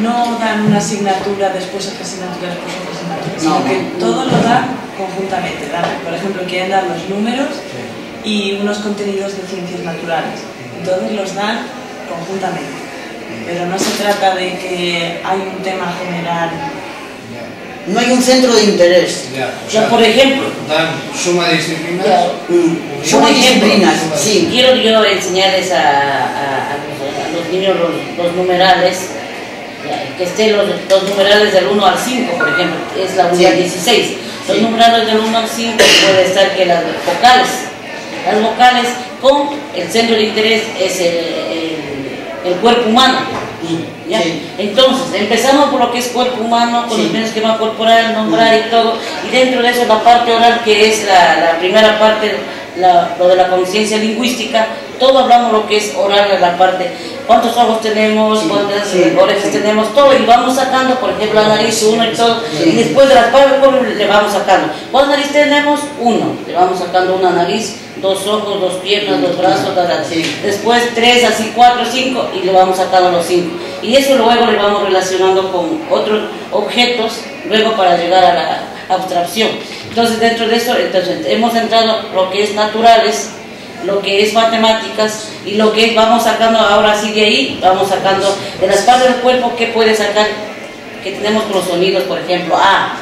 no dan una asignatura, después otra asignatura, después otra asignatura, sino que todo lo dan conjuntamente. Por ejemplo, quieren dar los números y unos contenidos de ciencias naturales. Entonces los dan conjuntamente. Pero no se trata de que hay un tema general. No hay un centro de interés. Por ejemplo, dan suma de disciplinas. Suma de disciplinas, sí. Quiero yo enseñarles a los niños los numerales, que estén los numerales del 1 al 5, por ejemplo, es la unidad 16. Los numerales del 1 al 5 puede estar que las vocales con el centro de interés es el cuerpo humano. ¿Ya? Sí. Entonces, empezamos por lo que es cuerpo humano, con los bienes que va a corporal, nombrar y todo, y dentro de eso la parte oral, que es la primera parte, lo de la conciencia lingüística. Todo hablamos lo que es oral de la parte, cuántos ojos tenemos, cuántas orejas tenemos, todo, y vamos sacando, por ejemplo, la nariz, uno y todo, y después de las palabras le vamos sacando. ¿Cuántas nariz tenemos? Uno, le vamos sacando una nariz, dos ojos, dos piernas, dos brazos, después 3, así 4, 5, y le vamos sacando los 5. Y eso luego le vamos relacionando con otros objetos, luego para llegar a la abstracción. Entonces, dentro de eso, hemos entrado lo que es naturales, lo que es matemáticas, y lo que es, vamos sacando ahora sí de ahí, vamos sacando de las partes del cuerpo que puede sacar, que tenemos con los sonidos, por ejemplo, A,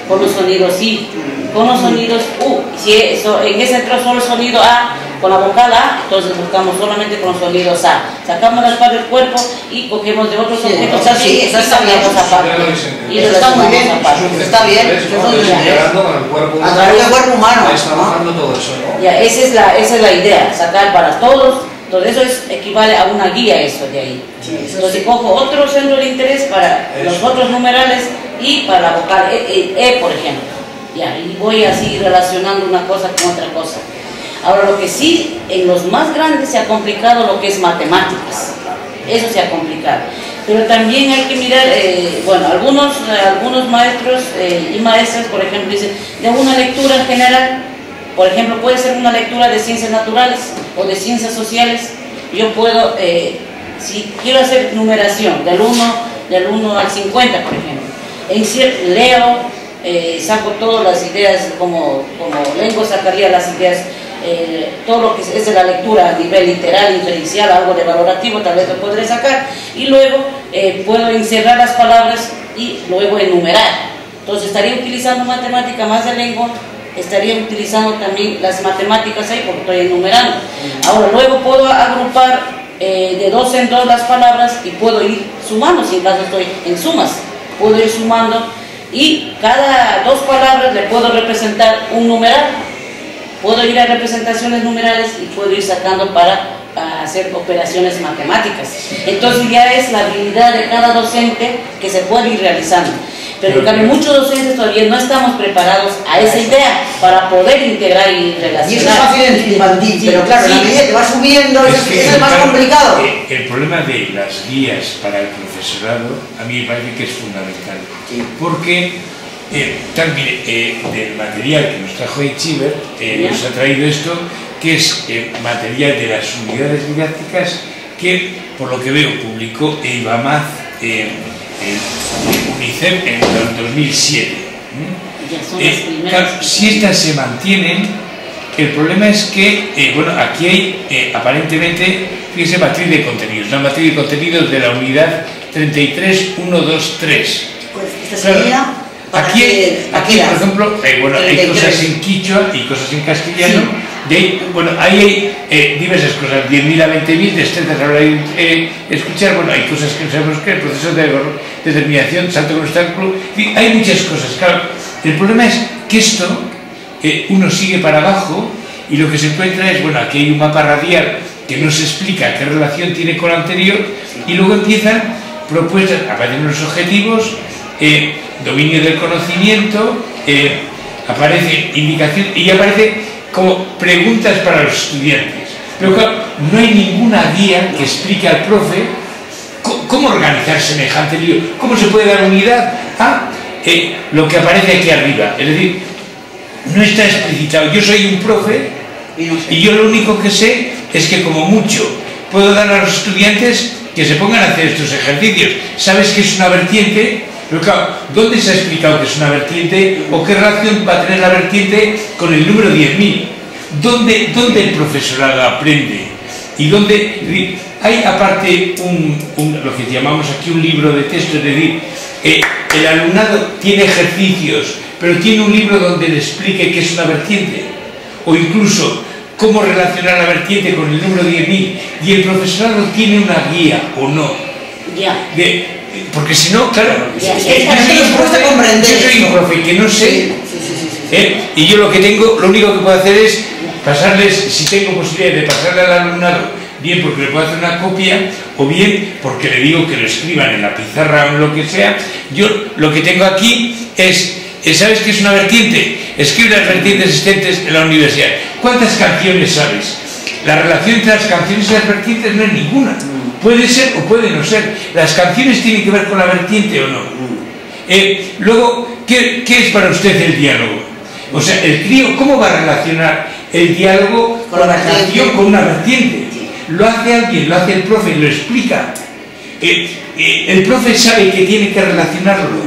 con los sonidos I, con los sonidos U. Si eso, en ese entró solo el sonido A, con la vocal A, entonces buscamos solamente con sonidos A. Sacamos las partes del cuerpo y cogemos de otros objetos sí, eso está bien. Y está muy bien, está bien. A través del cuerpo humano. Está bajando todo eso, ¿no? Ya, esa es la idea, sacar para todos. Entonces eso equivale a una guía, eso de ahí. Entonces cojo otro centro de interés para los otros numerales y para la vocal E, por ejemplo. Ya, y voy así relacionando una cosa con otra cosa. Ahora, lo que sí, en los más grandes se ha complicado lo que es matemáticas. Eso se ha complicado. Pero también hay que mirar, bueno, algunos maestros y maestras, por ejemplo, dicen, de una lectura general, por ejemplo, puede ser una lectura de ciencias naturales o de ciencias sociales. Yo puedo, si quiero hacer numeración del 1 al 50, por ejemplo, leo, saco todas las ideas, como lengua sacaría las ideas, todo lo que es de la lectura a nivel literal, inferencial, algo de valorativo, tal vez lo podré sacar, y luego puedo encerrar las palabras y luego enumerar. Entonces estaría utilizando matemática más de lengua, estaría utilizando también las matemáticas ahí porque estoy enumerando. Ahora luego puedo agrupar de 2 en 2 las palabras y puedo ir sumando, si en caso estoy en sumas, puedo ir sumando y cada 2 palabras le puedo representar un numeral. Puedo ir a representaciones numerales y puedo ir sacando para hacer operaciones matemáticas. Entonces ya es la habilidad de cada docente que se puede ir realizando. Pero en cambio muchos docentes todavía no estamos preparados a esa idea para poder integrar y relacionar. Y eso es fácil en infantil, pero claro, en la medida que va subiendo, es más complicado. El problema de las guías para el profesorado a mí me parece que es fundamental. Porque también del material que nos trajo Eichiver, nos ha traído esto, que es material de las unidades didácticas que, por lo que veo, publicó Eivamaz UNICEF en el 2007. Claro, si estas se mantienen, el problema es que, bueno, aquí hay aparentemente, fíjese, matriz de contenidos, una matriz de contenidos de la unidad 33123. Pues esta sería aquí, por ejemplo, bueno, hay cosas en quichua y cosas en castellano. Sí. Bueno, ahí hay diversas cosas, 10.000 a 20.000, destrezas a la hora de escuchar. Bueno, hay cosas que no sabemos qué, el proceso de determinación, salto con obstáculo, hay muchas cosas. Claro, el problema es que esto uno sigue para abajo y lo que se encuentra es, bueno, aquí hay un mapa radial que no se explica qué relación tiene con lo anterior y luego empiezan propuestas, aparecen los objetivos, dominio del conocimiento, aparece indicación y aparece como preguntas para los estudiantes. Pero claro, no hay ninguna guía que explique al profe cómo organizar semejante lío, cómo se puede dar unidad a lo que aparece aquí arriba. Es decir, no está explicitado. Yo soy un profe y yo lo único que sé es que como mucho puedo dar a los estudiantes que se pongan a hacer estos ejercicios. ¿Sabes qué es una vertiente? Pero claro, ¿dónde se ha explicado que es una vertiente o qué relación va a tener la vertiente con el número 10.000? ¿Dónde el profesorado aprende? Y dónde hay aparte lo que llamamos aquí un libro de texto, es decir, el alumnado tiene ejercicios, pero tiene un libro donde le explique qué es una vertiente, o incluso cómo relacionar la vertiente con el número 10.000, y el profesorado tiene una guía o no. Porque si no, claro, yo soy un profe que no sé, y yo lo único que puedo hacer es pasarles, si tengo posibilidad de pasarle al alumnado, bien porque le puedo hacer una copia, o bien porque le digo que lo escriban en la pizarra o en lo que sea. Yo lo que tengo aquí es, ¿sabes qué es una vertiente? Escribe las vertientes existentes en la universidad. ¿Cuántas canciones sabes? La relación entre las canciones y las vertientes no es ninguna. Puede ser o puede no ser. Las canciones tienen que ver con la vertiente o no. Luego, ¿qué es para usted el diálogo? O sea, el crío, ¿cómo va a relacionar el diálogo con la canción con una vertiente? Lo hace alguien, lo hace el profe, lo explica. El profe sabe que tiene que relacionarlo.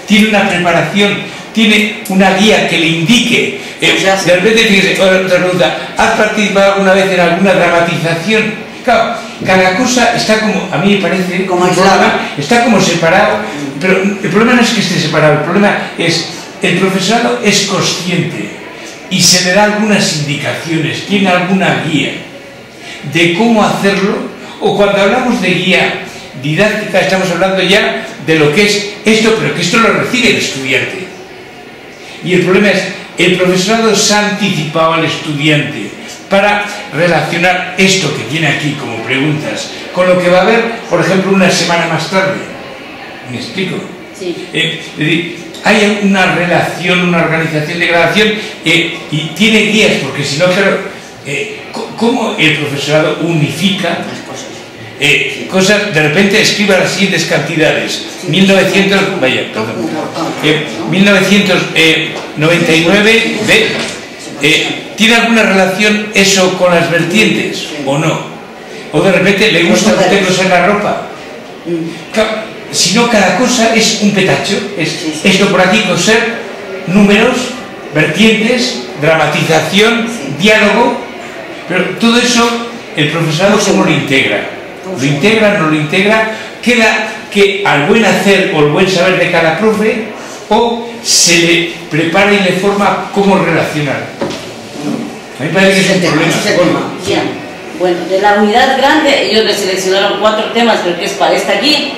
Tiene una preparación, tiene una guía que le indique. De repente, fíjese, otra pregunta, ¿has participado alguna vez en alguna dramatización? Claro, cada cosa está como, a mí me parece, como está como separado, pero el problema no es que esté separado, el problema es, el profesorado es consciente y se le da algunas indicaciones, tiene alguna guía de cómo hacerlo, o cuando hablamos de guía didáctica estamos hablando ya de lo que es esto, pero que esto lo recibe el estudiante. Y el problema es, el profesorado se ha anticipado al estudiante para relacionar esto que tiene aquí como preguntas con lo que va a haber, por ejemplo, una semana más tarde. ¿Me explico? Sí. Es decir, hay una relación, una organización de grabación y tiene guías, porque si no, claro, ¿cómo el profesorado unifica cosas? De repente escriba las siguientes cantidades: 1999 ¿tiene alguna relación eso con las vertientes o no? O de repente le gusta meterlos en la ropa. Si no, cada cosa es un petacho. Es esto por aquí, coser, números, vertientes, dramatización, diálogo. Pero todo eso, el profesorado ¿cómo lo integra? ¿Lo integra, no lo integra? ¿Queda que al buen hacer o el buen saber de cada profe, o se le prepara y le forma cómo relacionar? A mí me parece que es un problema. Bueno, de la unidad grande ellos le seleccionaron 4 temas, pero que es para esta guía.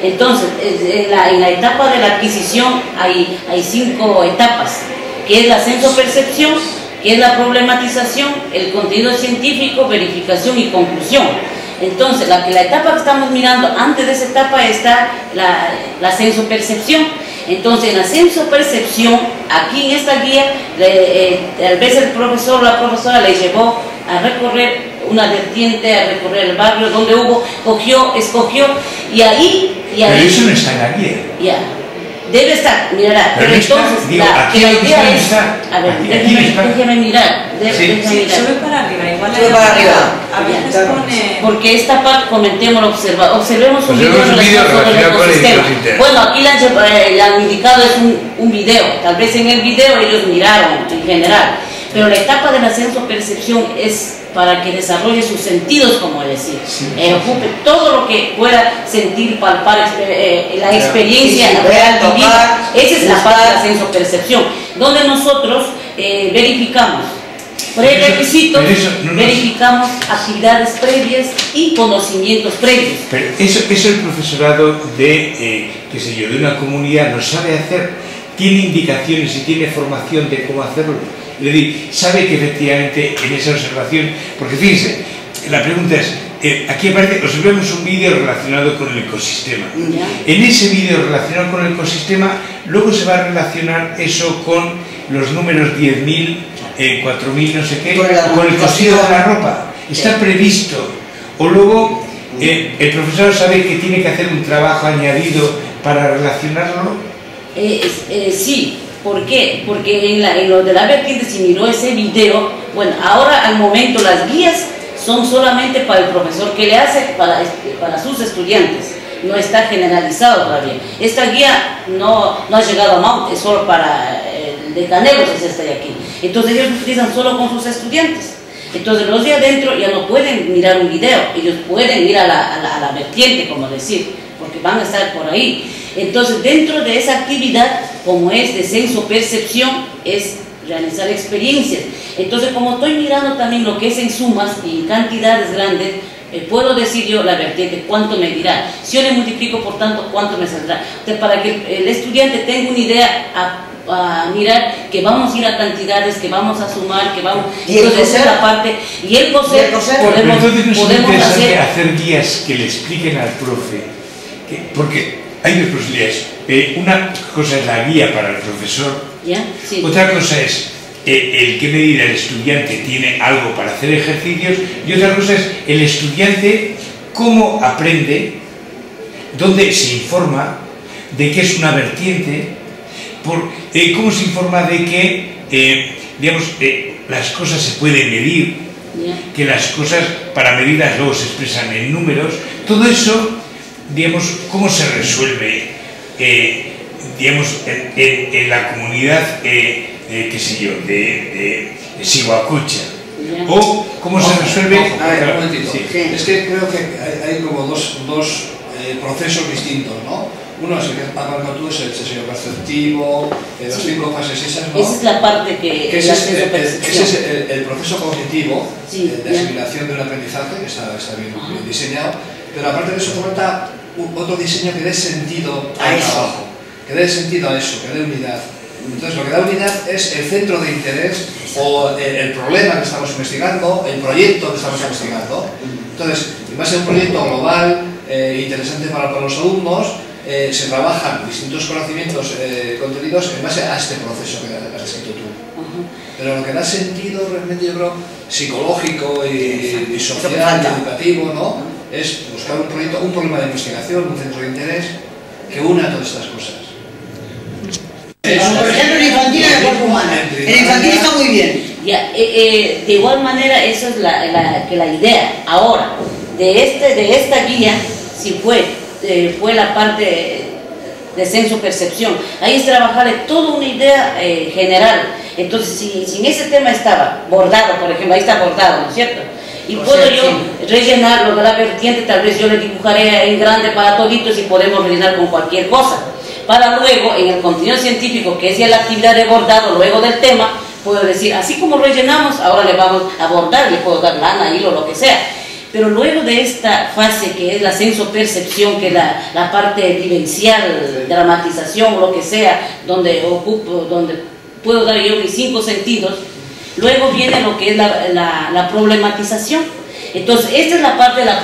Entonces, en la etapa de la adquisición hay 5 etapas, que es la senso-percepción, que es la problematización, el contenido científico, verificación y conclusión. Entonces, la etapa que estamos mirando, antes de esa etapa está la senso-percepción. Entonces, en la senso-percepción, aquí en esta guía, tal vez el profesor o la profesora le llevó a recorrer una vertiente, a recorrer el barrio donde escogió, y ahí... Pero eso no está en la guía. Ya, debe estar, mirará. Pero entonces, la idea es... A ver, déjeme mirar. Sube para arriba, igual sube para arriba. A veces pone... Porque esta parte comentémoslo, observemos un video relacionado con el ecosistema. Bueno, aquí le han indicado es un video, tal vez en el video ellos miraron en general, pero la etapa de la senso-percepción es para que desarrolle sus sentidos, como decir, ocupe todo lo que pueda sentir, palpar, la experiencia real vivida. Esa es la parte de la senso-percepción, donde nosotros verificamos prerequisitos, verificamos actividades previas y conocimientos previos. Pero eso el profesorado de, qué sé yo, de una comunidad lo sabe hacer, tiene indicaciones y tiene formación de cómo hacerlo. Es decir, sabe que efectivamente en esa observación, porque fíjense, la pregunta es, aquí aparece, observemos un vídeo relacionado con el ecosistema. En ese vídeo relacionado con el ecosistema, luego se va a relacionar eso con los números 10.000, 4.000, no sé qué, con el cosido de la ropa. Está previsto. O luego, el profesor sabe que tiene que hacer un trabajo añadido para relacionarlo. Sí. ¿Por qué? Porque en lo de la vertiente, si miró ese video, bueno, ahora al momento las guías son solamente para el profesor que le hace para sus estudiantes, no está generalizado todavía. Esta guía no ha llegado a Mount, es solo para el de Canelos, es esta de aquí. Entonces ellos lo utilizan solo con sus estudiantes. Entonces los de adentro ya no pueden mirar un video, ellos pueden ir a la vertiente, como decir, porque van a estar por ahí. Entonces, dentro de esa actividad, como es de senso-percepción, es realizar experiencias. Entonces, como estoy mirando también lo que es en sumas y en cantidades grandes, puedo decir yo la vertiente, cuánto me dirá. Si yo le multiplico, por tanto, cuánto me saldrá. Entonces, para que el estudiante tenga una idea a mirar que vamos a ir a cantidades, que vamos a sumar, que vamos... Entonces, esa es la parte. Y el coser, podemos hacer guías que le expliquen al profe, porque... Hay dos posibilidades. Una cosa es la guía para el profesor, sí. Otra cosa es en qué medida el estudiante tiene algo para hacer ejercicios, y otra cosa es el estudiante cómo aprende, dónde se informa de qué es una vertiente, cómo se informa de que las cosas se pueden medir, que las cosas para medirlas luego se expresan en números. Todo eso, digamos, cómo se resuelve, en la comunidad, qué sé yo, de Sihuacucha, o cómo se resuelve... A ver, un momentito. Sí. Es que creo que hay como dos procesos distintos, ¿no? Uno es el que ha marcado tú, es el diseño perceptivo, las 5 fases esas, ¿no? Esa es la parte que ese es el proceso cognitivo de asimilación de un aprendizaje, que está bien diseñado, pero aparte de eso falta otro diseño que dé sentido al trabajo, que dé sentido a eso, que dé unidad. Entonces lo que da unidad es el centro de interés o el problema que estamos investigando, el proyecto que estamos investigando. Entonces, en base a un proyecto global, interesante para los alumnos, se trabajan distintos conocimientos contenidos en base a este proceso que has escrito tú. Pero lo que da sentido realmente, yo creo, psicológico y social, y educativo, ¿no? Es buscar un proyecto, un problema de investigación, un centro de interés que una todas estas cosas. Por ejemplo, en infantil en el cuerpo humano. En infantil está muy bien. Ya, de igual manera, esa es la idea. Ahora, de esta guía, si fue la parte de senso-percepción. Ahí es trabajar de toda una idea general. Entonces, si en ese tema estaba bordado, por ejemplo, ahí está bordado, ¿no es cierto? Y puedo yo rellenarlo de la vertiente, tal vez yo le dibujaré en grande para toditos y podemos rellenar con cualquier cosa. Para luego, en el contenido científico, que es ya la actividad de bordado luego del tema, puedo decir, así como rellenamos, ahora le vamos a bordar, le puedo dar lana, hilo, lo que sea. Pero luego de esta fase que es la senso-percepción, que es la parte vivencial, dramatización, lo que sea, donde puedo dar yo mis 5 sentidos, luego viene lo que es la problematización. Entonces, esta es la parte de la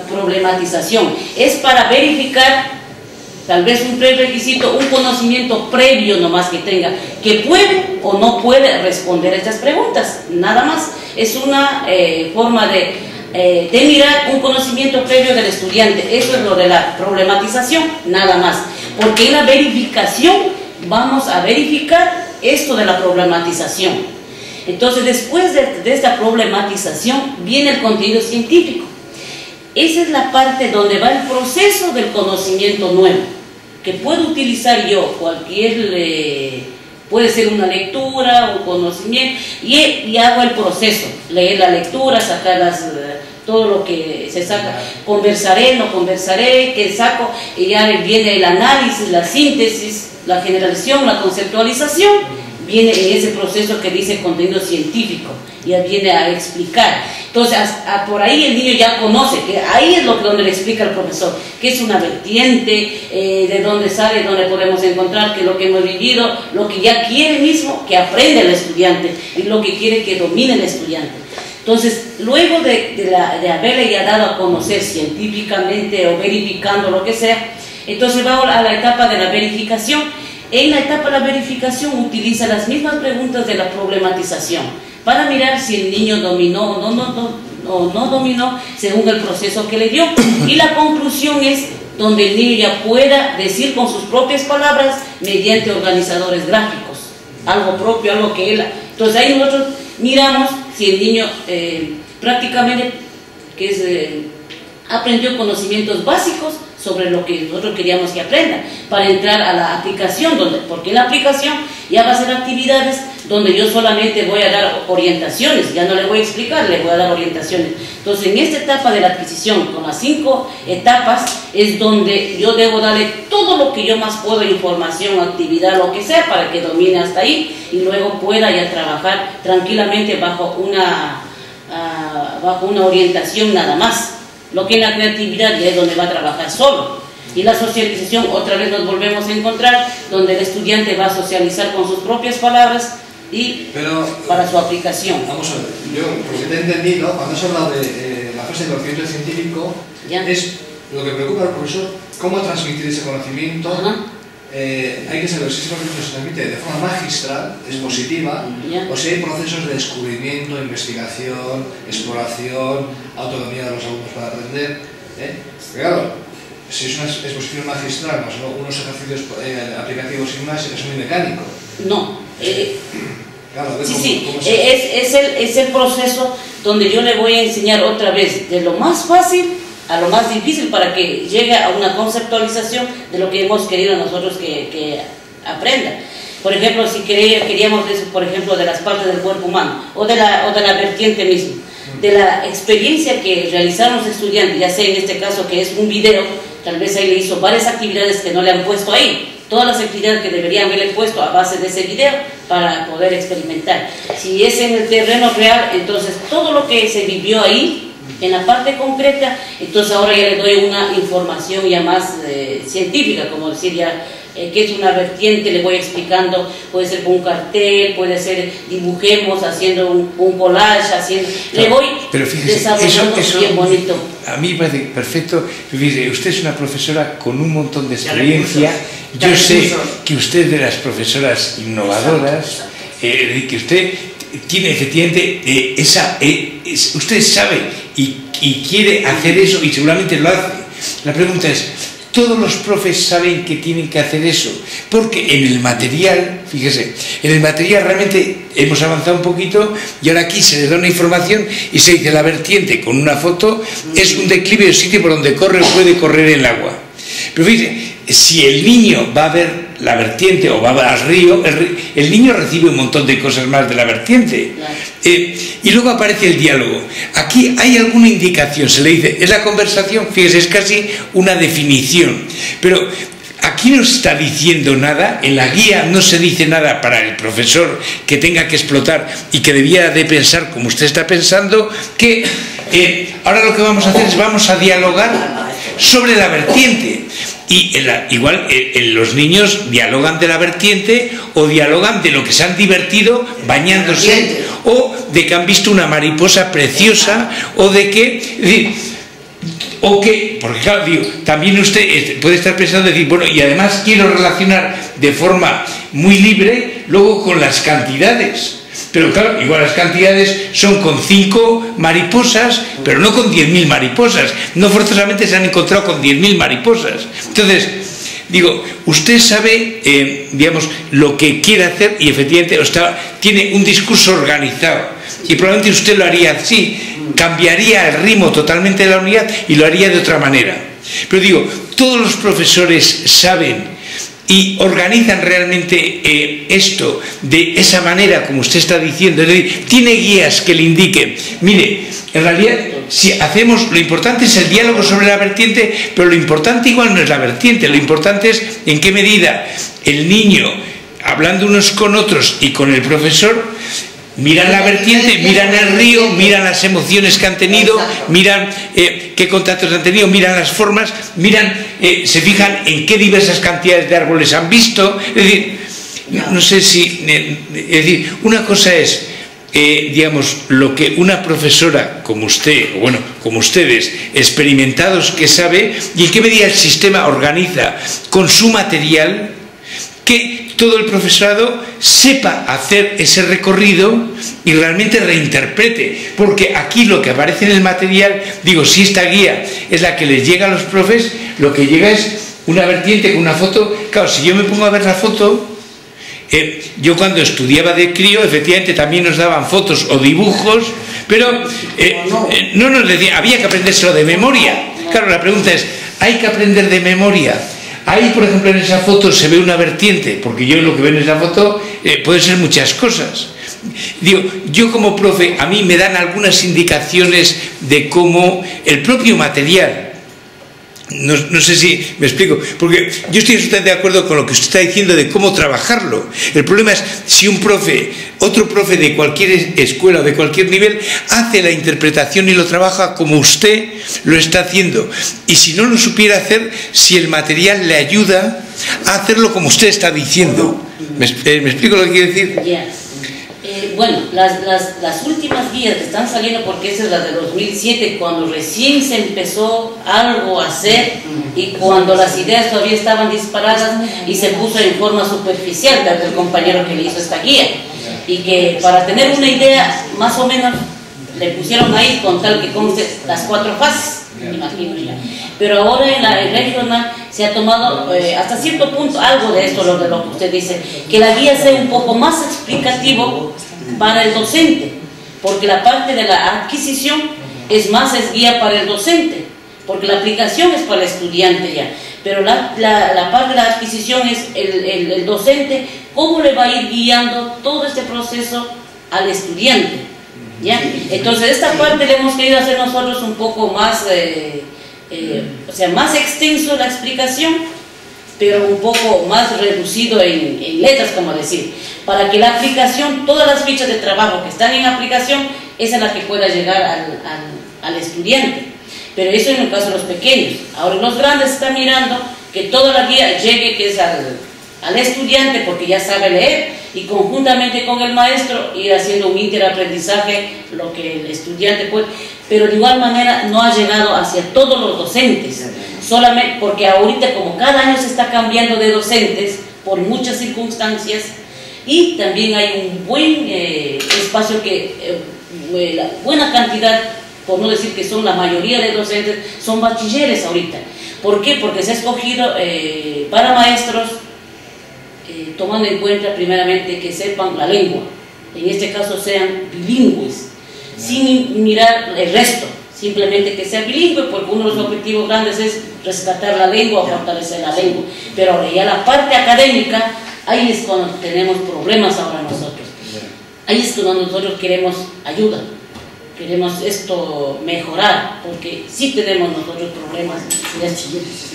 problematización. Es para verificar tal vez un prerequisito, un conocimiento previo nomás que tenga, que puede o no puede responder a estas preguntas, nada más. Es una forma de mirar un conocimiento previo del estudiante. Eso es lo de la problematización, nada más. Porque en la verificación vamos a verificar esto de la problematización. Entonces, después de esta problematización viene el contenido científico. Esa es la parte donde va el proceso del conocimiento nuevo, que puedo utilizar yo puede ser una lectura, un conocimiento, y hago el proceso, leer la lectura, sacar todo lo que se saca, conversaré, no conversaré, que saco, y ya viene el análisis, la síntesis, la generalización, la conceptualización. Viene en ese proceso que dice contenido científico, ya viene a explicar. Entonces, por ahí el niño ya conoce, que ahí es donde le explica el profesor, que es una vertiente, de dónde sale, dónde podemos encontrar, que es lo que hemos vivido, lo que ya quiere mismo que aprenda el estudiante, y lo que quiere que domine el estudiante. Entonces, luego de haberle ya dado a conocer científicamente o verificando lo que sea, entonces va a la etapa de la verificación. En la etapa de la verificación utiliza las mismas preguntas de la problematización para mirar si el niño dominó o no dominó según el proceso que le dio. Y la conclusión es donde el niño ya pueda decir con sus propias palabras mediante organizadores gráficos, algo propio, algo que él... Entonces ahí nosotros miramos si el niño prácticamente aprendió conocimientos básicos sobre lo que nosotros queríamos que aprenda, para entrar a la aplicación, porque en la aplicación ya va a ser actividades donde yo solamente voy a dar orientaciones, ya no le voy a explicar, le voy a dar orientaciones. Entonces, en esta etapa de la adquisición, con las 5 etapas, es donde yo debo darle todo lo que yo más puedo, información, actividad, lo que sea, para que domine hasta ahí, y luego pueda ya trabajar tranquilamente bajo una orientación nada más. Lo que es la creatividad ya es donde va a trabajar solo. Y la socialización, otra vez nos volvemos a encontrar, donde el estudiante va a socializar con sus propias palabras para su aplicación. Vamos a ver, yo, porque te he entendido, cuando has hablado de la fase de conocimiento científico, es lo que preocupa al profesor, cómo transmitir ese conocimiento. Hay que saber si ese conocimiento se transmite de forma magistral, expositiva, o si hay procesos de descubrimiento, investigación, exploración, autonomía de los alumnos para aprender. Claro, si es una exposición magistral, más unos ejercicios aplicativos sin más, es muy mecánico. No. Claro, ¿cómo es el proceso donde yo le voy a enseñar otra vez de lo más fácil a lo más difícil para que llegue a una conceptualización de lo que hemos querido nosotros que aprenda. Por ejemplo, si queríamos decir, por ejemplo, de las partes del cuerpo humano o de la vertiente misma, de la experiencia que realizaron los estudiantes, ya sea en este caso que es un video tal vez ahí le hizo varias actividades que no le han puesto ahí, todas las actividades que deberían haberle puesto a base de ese video para poder experimentar. Si es en el terreno real, entonces todo lo que se vivió ahí, en la parte concreta, entonces ahora ya le doy una información ya más científica, como decir ya que es una vertiente, le voy explicando, puede ser con un cartel, puede ser dibujemos, haciendo un collage, haciendo, le voy desarrollando bien bonito. A mí me parece perfecto. Usted es una profesora con un montón de experiencia. Yo sé que usted es de las profesoras innovadoras, que usted tiene efectivamente usted sabe y quiere hacer eso y seguramente lo hace. La pregunta es, ¿todos los profes saben que tienen que hacer eso? Porque en el material, fíjese, en el material realmente hemos avanzado un poquito y ahora aquí se les da una información y se dice la vertiente con una foto es un declive del sitio por donde corre o puede correr el agua. Pero fíjese, si el niño va a ver la vertiente o va al río, el niño recibe un montón de cosas más de la vertiente. Y luego aparece el diálogo. Aquí hay alguna indicación, se le dice, es la conversación, fíjese, es casi una definición. Pero aquí no se está diciendo nada, en la guía no se dice nada para el profesor que tenga que explotar y que debía de pensar como usted está pensando, que ahora lo que vamos a hacer es vamos a dialogar sobre la vertiente. Y igual los niños dialogan de la vertiente o dialogan de lo que se han divertido bañándose o de que han visto una mariposa preciosa o de que... porque claro, digo, también usted puede estar pensando decir, bueno, y además quiero relacionar de forma muy libre luego con las cantidades. Pero claro, igual las cantidades son con 5 mariposas, pero no con 10.000 mariposas. No forzosamente se han encontrado con 10.000 mariposas. Entonces, digo, usted sabe, digamos, lo que quiere hacer y efectivamente tiene un discurso organizado. Y probablemente usted lo haría así, cambiaría el ritmo totalmente de la unidad y lo haría de otra manera. Pero digo, todos los profesores saben y organizan realmente esto de esa manera como usted está diciendo, es decir, tiene guías que le indiquen, mire, en realidad si hacemos, lo importante es el diálogo sobre la vertiente, pero lo importante igual no es la vertiente, lo importante es en qué medida el niño, hablando unos con otros y con el profesor, miran la vertiente, miran el río, miran las emociones que han tenido, miran qué contactos han tenido, miran las formas, miran, se fijan en qué diversas cantidades de árboles han visto. Es decir, no sé si... es decir, una cosa es, digamos, lo que una profesora como usted, o bueno, como ustedes, experimentados que sabe, y en qué medida el sistema organiza con su material que todo el profesorado sepa hacer ese recorrido y realmente reinterprete, porque aquí lo que aparece en el material, digo, si esta guía es la que les llega a los profes, lo que llega es una vertiente con una foto. Claro, si yo me pongo a ver la foto, yo cuando estudiaba de crío, efectivamente también nos daban fotos o dibujos, pero no nos decían, había que aprendérselo de memoria. Claro, la pregunta es, ¿hay que aprender de memoria? Ahí, por ejemplo, en esa foto se ve una vertiente, porque yo lo que veo en esa foto puede ser muchas cosas. Digo, yo como profe, a mí me dan algunas indicaciones de cómo el propio material, no sé si me explico, porque yo estoy absolutamente de acuerdo con lo que usted está diciendo de cómo trabajarlo. El problema es si un profe, otro profe de cualquier escuela o de cualquier nivel, hace la interpretación y lo trabaja como usted lo está haciendo. Y si no lo supiera hacer, si el material le ayuda a hacerlo como usted está diciendo. ¿Me explico lo que quiere decir? Yeah. Bueno, las últimas guías que están saliendo, porque esa es la de 2007, cuando recién se empezó algo a hacer y cuando las ideas todavía estaban disparadas y se puso en forma superficial del compañero que le hizo esta guía, y que para tener una idea más o menos le pusieron ahí con tal que conste las 4 fases, me imagino ya. Pero ahora en la regional se ha tomado hasta cierto punto algo de esto, lo que usted dice, que la guía sea un poco más explicativo para el docente, porque la parte de la adquisición es guía para el docente, porque la aplicación es para el estudiante ya, pero la parte de la adquisición es el docente, cómo le va a ir guiando todo este proceso al estudiante, ¿ya? Entonces esta parte le hemos querido hacer nosotros un poco más o sea, más extenso la explicación, pero un poco más reducido en letras, como decir, para que la aplicación, todas las fichas de trabajo que están en aplicación, esa es la que pueda llegar al estudiante. Pero eso en el caso de los pequeños. Ahora los grandes están mirando que toda la guía llegue que es al estudiante, porque ya sabe leer, y conjuntamente con el maestro ir haciendo un interaprendizaje, lo que el estudiante puede, pero de igual manera no ha llegado hacia todos los docentes, solamente porque ahorita como cada año se está cambiando de docentes por muchas circunstancias, y también hay un buen espacio que, la buena cantidad, por no decir que son la mayoría de docentes, son bachilleres ahorita. ¿Por qué? Porque se ha escogido para maestros, tomando en cuenta primeramente que sepan la lengua, en este caso sean bilingües, sin mirar el resto, simplemente que sea bilingüe, porque uno de los objetivos grandes es rescatar la lengua, fortalecer la lengua. Pero ahora ya la parte académica, ahí es cuando tenemos problemas ahora nosotros. Ahí es cuando nosotros queremos ayuda, queremos esto mejorar, porque sí tenemos nosotros problemas,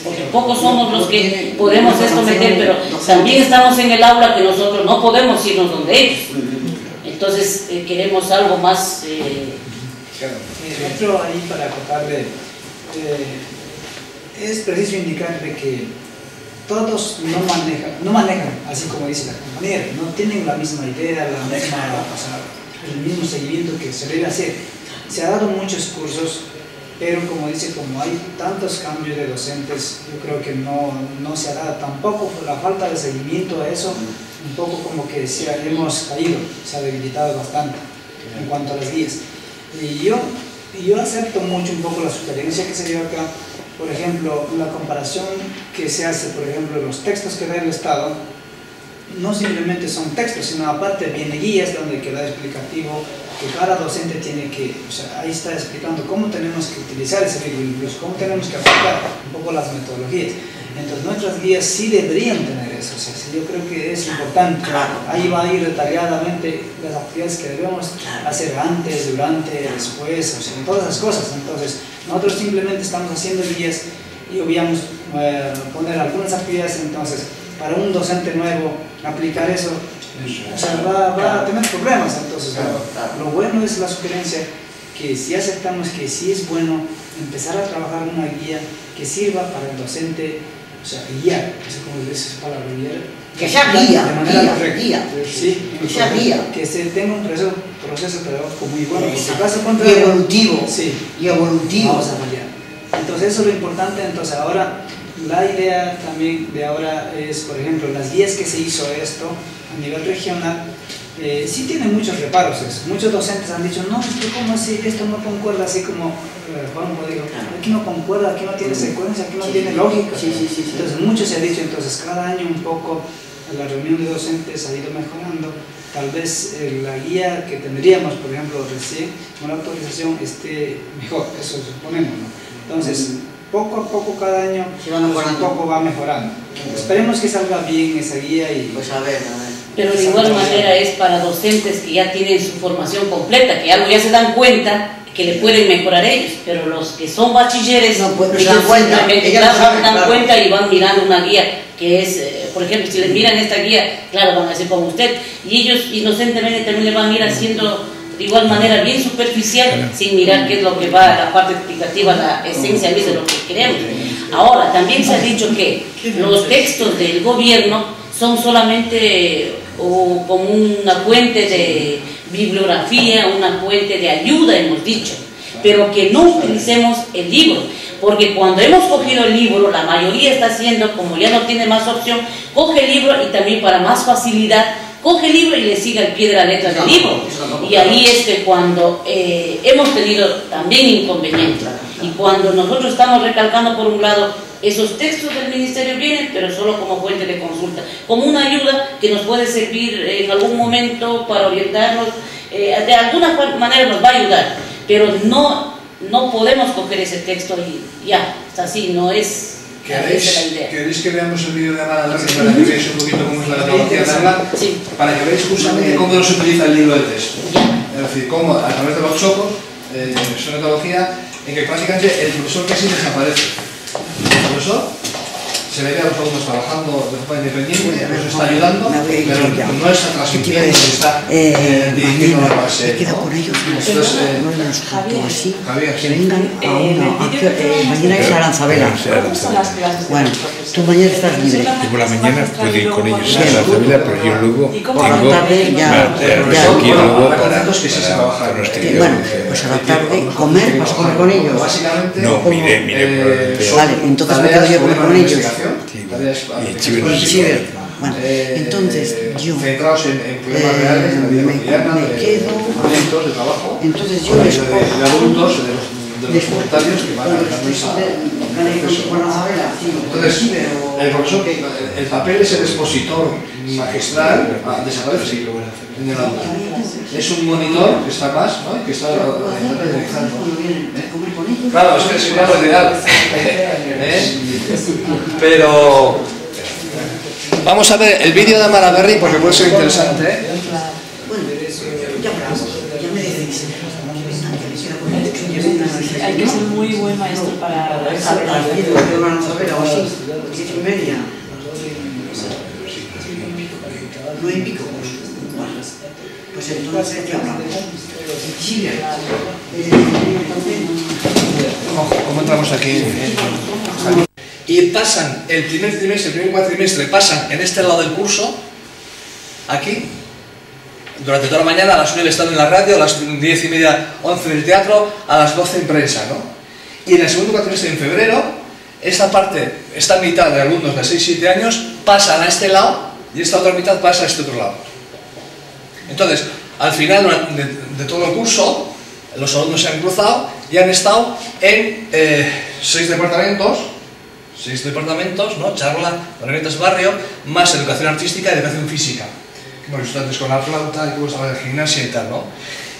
porque pocos somos los que podemos esto meter, pero también estamos en el aula que nosotros no podemos irnos donde ellos. Entonces queremos algo más... Otro ahí para acotarle, es preciso indicar de que todos no manejan, así como dice la compañera, no tienen la misma idea, el mismo seguimiento que se debe hacer. Se ha dado muchos cursos, pero como dice, como hay tantos cambios de docentes, yo creo que no se ha dado tampoco por la falta de seguimiento a eso, un poco como que hemos caído, se ha debilitado bastante en cuanto a las guías. Y yo acepto mucho un poco la sugerencia que se dio acá, por ejemplo, la comparación que se hace, por ejemplo, los textos que da el Estado, no simplemente son textos, sino aparte viene guías donde queda explicativo que cada docente tiene que, o sea, ahí está explicando cómo tenemos que utilizar ese libro, incluso cómo tenemos que aplicar un poco las metodologías. Entonces nuestras guías sí deberían tener eso, o sea, yo creo que es importante. Ahí va a ir detalladamente las actividades que debemos hacer antes, durante, después, o sea, todas esas cosas. Entonces nosotros simplemente estamos haciendo guías y obviamos poner algunas actividades. Entonces para un docente nuevo aplicar eso, o sea, va a tener problemas. Entonces lo bueno es la sugerencia que si aceptamos que sí es bueno empezar a trabajar una guía que sirva para el docente, o sea, guiar, no sé cómo dice esa palabra, guiar, que sea guía, de manera correcta, guía, sí, que sea guía, que se tenga un proceso pedagógico muy bueno, y evolutivo, sí, y evolutivo. Vamos a fallar. Entonces eso es lo importante. Entonces ahora la idea también de ahora es, por ejemplo, las guías que se hizo esto a nivel regional, sí tienen muchos reparos eso. Muchos docentes han dicho, no, ¿cómo así? Esto no concuerda, así como Juanjo dijo, aquí no concuerda, aquí no tiene secuencia, aquí no tiene lógica. Entonces mucho se ha dicho. Entonces cada año un poco la reunión de docentes ha ido mejorando. Tal vez la guía que tendríamos, por ejemplo, recién con la actualización esté mejor, eso suponemos, ¿no? Entonces poco a poco cada año un poco va mejorando. Esperemos que salga bien esa guía y... Pues a ver. Pero de igual manera es para docentes que ya tienen su formación completa, que algo ya se dan cuenta que le pueden mejorar ellos, pero los que son bachilleres no se dan cuenta y van mirando una guía que es, por ejemplo, si les miran esta guía, claro, van a hacer como usted, y ellos inocentemente también le van a ir haciendo de igual manera bien superficial, sin mirar qué es lo que va a la parte explicativa, la esencia de lo que queremos. Ahora, también se ha dicho que los textos del gobierno son solamente como una fuente de bibliografía, una fuente de ayuda, hemos dicho, pero que no utilicemos el libro, porque cuando hemos cogido el libro, la mayoría está haciendo, como ya no tiene más opción, coge el libro y también para más facilidad, coge el libro y le sigue al pie de la letra del libro. Y ahí es que cuando hemos tenido también inconvenientes, y cuando nosotros estamos recalcando por un lado, esos textos del ministerio vienen, pero solo como fuente de consulta, como una ayuda que nos puede servir en algún momento para orientarnos, de alguna manera nos va a ayudar, pero no podemos coger ese texto y ya, está así, no es... ¿Queréis que veamos el vídeo de Amara Larga para que veáis un poquito cómo es la metodología de Amara? Sí. Para que veáis justamente cómo se utiliza el libro de texto. Es decir, cómo a través de los chocos, su metodología, en que prácticamente el profesor casi desaparece. El profesor se le ve a los alumnos trabajando de forma independiente, el profesor está ayudando, pero no está transmitiendo, está dirigiendo la clase. Queda por ellos, Javier, que vengan a mañana es Aranzabela. Bueno, tú mañana estás libre. Yo por la mañana puedo ir con ellos a la tabla, pero yo luego Por la tarde ya. que sí se trabaja. Bueno, pues a la tarde comer, vas a comer con ellos. Básicamente, no, mire. Vale, entonces me quedo yo a comer con ellos. Bueno, entonces yo centrados en problemas reales de la vida cotidiana, me quedo, proyectos de trabajo, entonces yo les de adultos, de los voluntarios que van realizando ese proceso. Entonces, el profesor, el papel es el expositor magistral, desaparece en el aula. Es un monitor que está más, ¿no? Que está realizando. Claro, es que sería lo ideal. Pero vamos a ver el vídeo de Malaberry porque puede ser interesante. Hay que ser muy buen maestro para dejarlo. 10:30. No hay pico. Pues entonces ya hablamos. Chile. ¿Cómo entramos aquí? Y pasan el primer trimestre, el primer cuatrimestre, pasan en este lado del curso, aquí, durante toda la mañana, a las 9 están en la radio, a las 10:30, 11 en el teatro, a las 12 en prensa, ¿no? Y en el segundo cuatrimestre, en febrero, esta parte, esta mitad de alumnos de 6-7 años, pasan a este lado y esta otra mitad pasa a este otro lado. Entonces, al final de todo el curso, los alumnos se han cruzado y han estado en 6 departamentos, ¿no? Charla, herramientas barrio, más educación artística y educación física. Hemos visto antes con la flauta y luego estaba en gimnasia y tal, ¿no?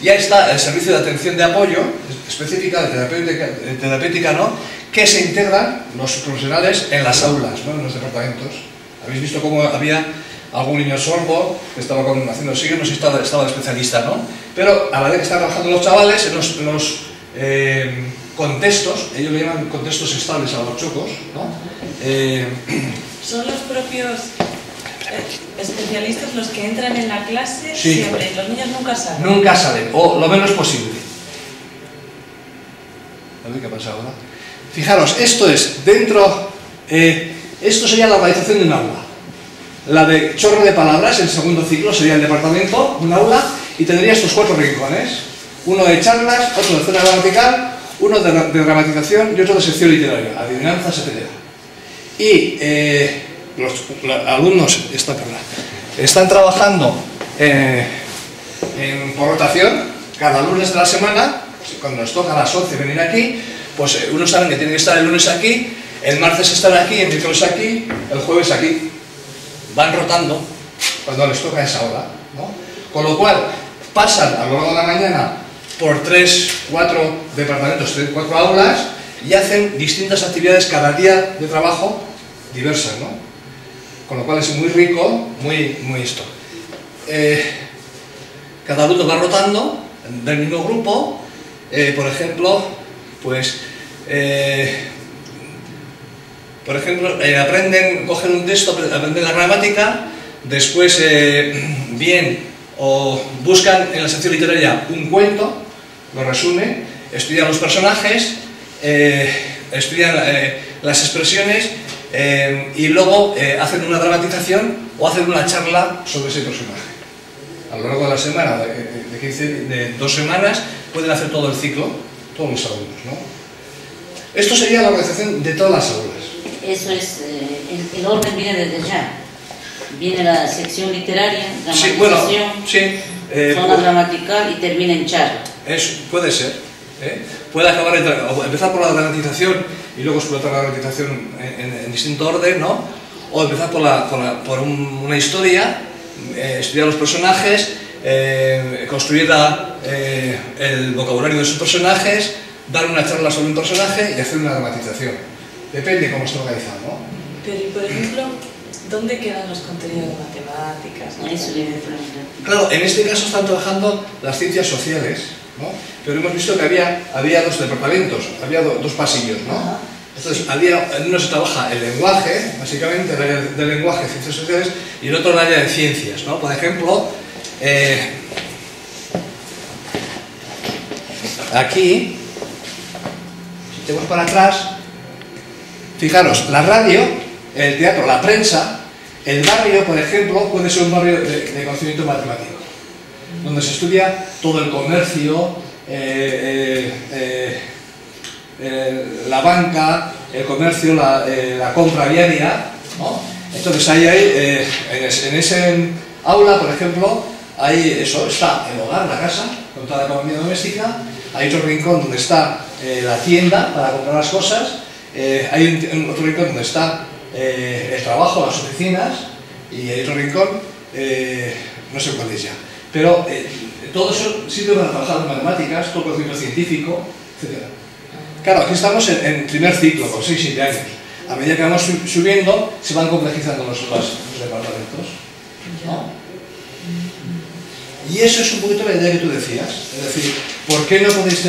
Y ahí está el servicio de atención de apoyo específica, de terapéutica, ¿no? Que se integran los profesionales en las aulas, ¿no? En los departamentos. Habéis visto cómo había algún niño sordo que estaba haciendo signos, no sé si estaba el especialista, ¿no? Pero a la vez que están trabajando los chavales en los contextos, ellos le llaman contextos estables a los chocos, ¿no? Son los propios especialistas los que entran en la clase sí. Siempre, los niños nunca salen. Nunca salen, o lo menos posible. A ver qué pasa ahora. Fijaros, esto es dentro, esto sería la organización de un aula. La de chorro de palabras, el segundo ciclo sería el departamento, un aula, y tendría estos 4 rincones. Uno de charlas, otro de zona gramatical, uno de dramatización y otro de sección literaria, adivinanzas, etc. Y los alumnos están trabajando por rotación, cada lunes de la semana, cuando nos toca a las 11 venir aquí, pues unos saben que tienen que estar el lunes aquí, el martes están aquí, el miércoles aquí, el jueves aquí. Van rotando cuando les toca esa hora, ¿no? Con lo cual pasan a lo largo de la mañana por 3, 4 departamentos, 3, 4 aulas y hacen distintas actividades cada día de trabajo diversas, ¿no? Con lo cual es muy rico, muy esto. Cada alumno va rotando del mismo grupo, por ejemplo, pues cogen un texto, aprenden la gramática, después bien o buscan en la sección literaria un cuento, lo resumen, estudian los personajes, estudian las expresiones y luego hacen una dramatización o hacen una charla sobre ese personaje. A lo largo de la semana, de 2 semanas, pueden hacer todo el ciclo, todos los alumnos, ¿no? Esto sería la organización de todas las aulas. Eso es, el orden viene desde ya. Viene la sección literaria, dramatización, zona gramatical y termina en charla. Puede ser. Puede acabar empezar por la dramatización y luego explotar la dramatización en distinto orden, ¿no? O empezar por una historia, estudiar los personajes, construir el vocabulario de sus personajes, dar una charla sobre un personaje y hacer una dramatización. Depende cómo esté organizado, ¿no? Pero, por ejemplo, ¿dónde quedan los contenidos de matemáticas? Eso viene de Claro, en este caso están trabajando las ciencias sociales, ¿no? Pero hemos visto que había dos departamentos, había dos pasillos, ¿no? Entonces, en uno se trabaja el lenguaje, básicamente el área del lenguaje, ciencias sociales, y en otro el área de ciencias, ¿no? Por ejemplo, aquí, si te vas para atrás, fijaros, la radio, el teatro, la prensa, el barrio, por ejemplo, puede ser un barrio de conocimiento matemático, donde se estudia todo el comercio, la banca, el comercio, la compra diaria, ¿no? Entonces ahí hay, en ese aula, por ejemplo, ahí está el hogar, la casa, con toda la economía doméstica, hay otro rincón donde está la tienda para comprar las cosas, hay otro rincón donde está el trabajo, las oficinas, y hay otro rincón, no sé cuál es ya, pero todo eso sirve para trabajar en matemáticas, todo el conocimiento científico, etc. Claro, aquí estamos en primer ciclo, con 6-7 años. A medida que vamos subiendo, se van complejizando los departamentos, ¿no? Y eso es un poquito la idea que tú decías. Es decir, ¿por qué no podéis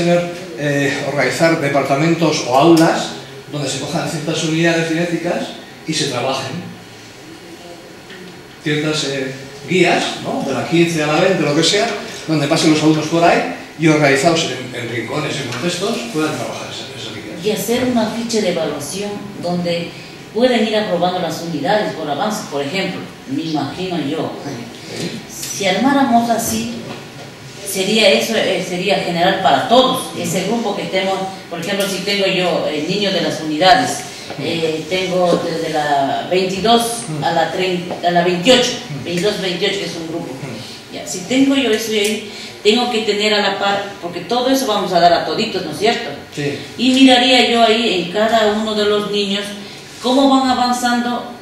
organizar departamentos o aulas donde se cojan ciertas unidades didácticas y se trabajen ciertas guías, ¿no? De la 15 a la 20, lo que sea, donde pasen los alumnos por ahí y organizados en rincones, en contextos, puedan trabajar esas guías? Y hacer una ficha de evaluación donde pueden ir aprobando las unidades por avance, por ejemplo, me imagino yo. Si armáramos así, sería general para todos. Ese grupo que tenemos, por ejemplo, si tengo yo niños de las unidades, tengo desde la 22 a la 28, 22, 28, que es un grupo. Ya, si tengo yo eso ahí, tengo que tener a la par, porque todo eso vamos a dar a toditos, ¿no es cierto? Sí. Y miraría yo ahí en cada uno de los niños cómo van avanzando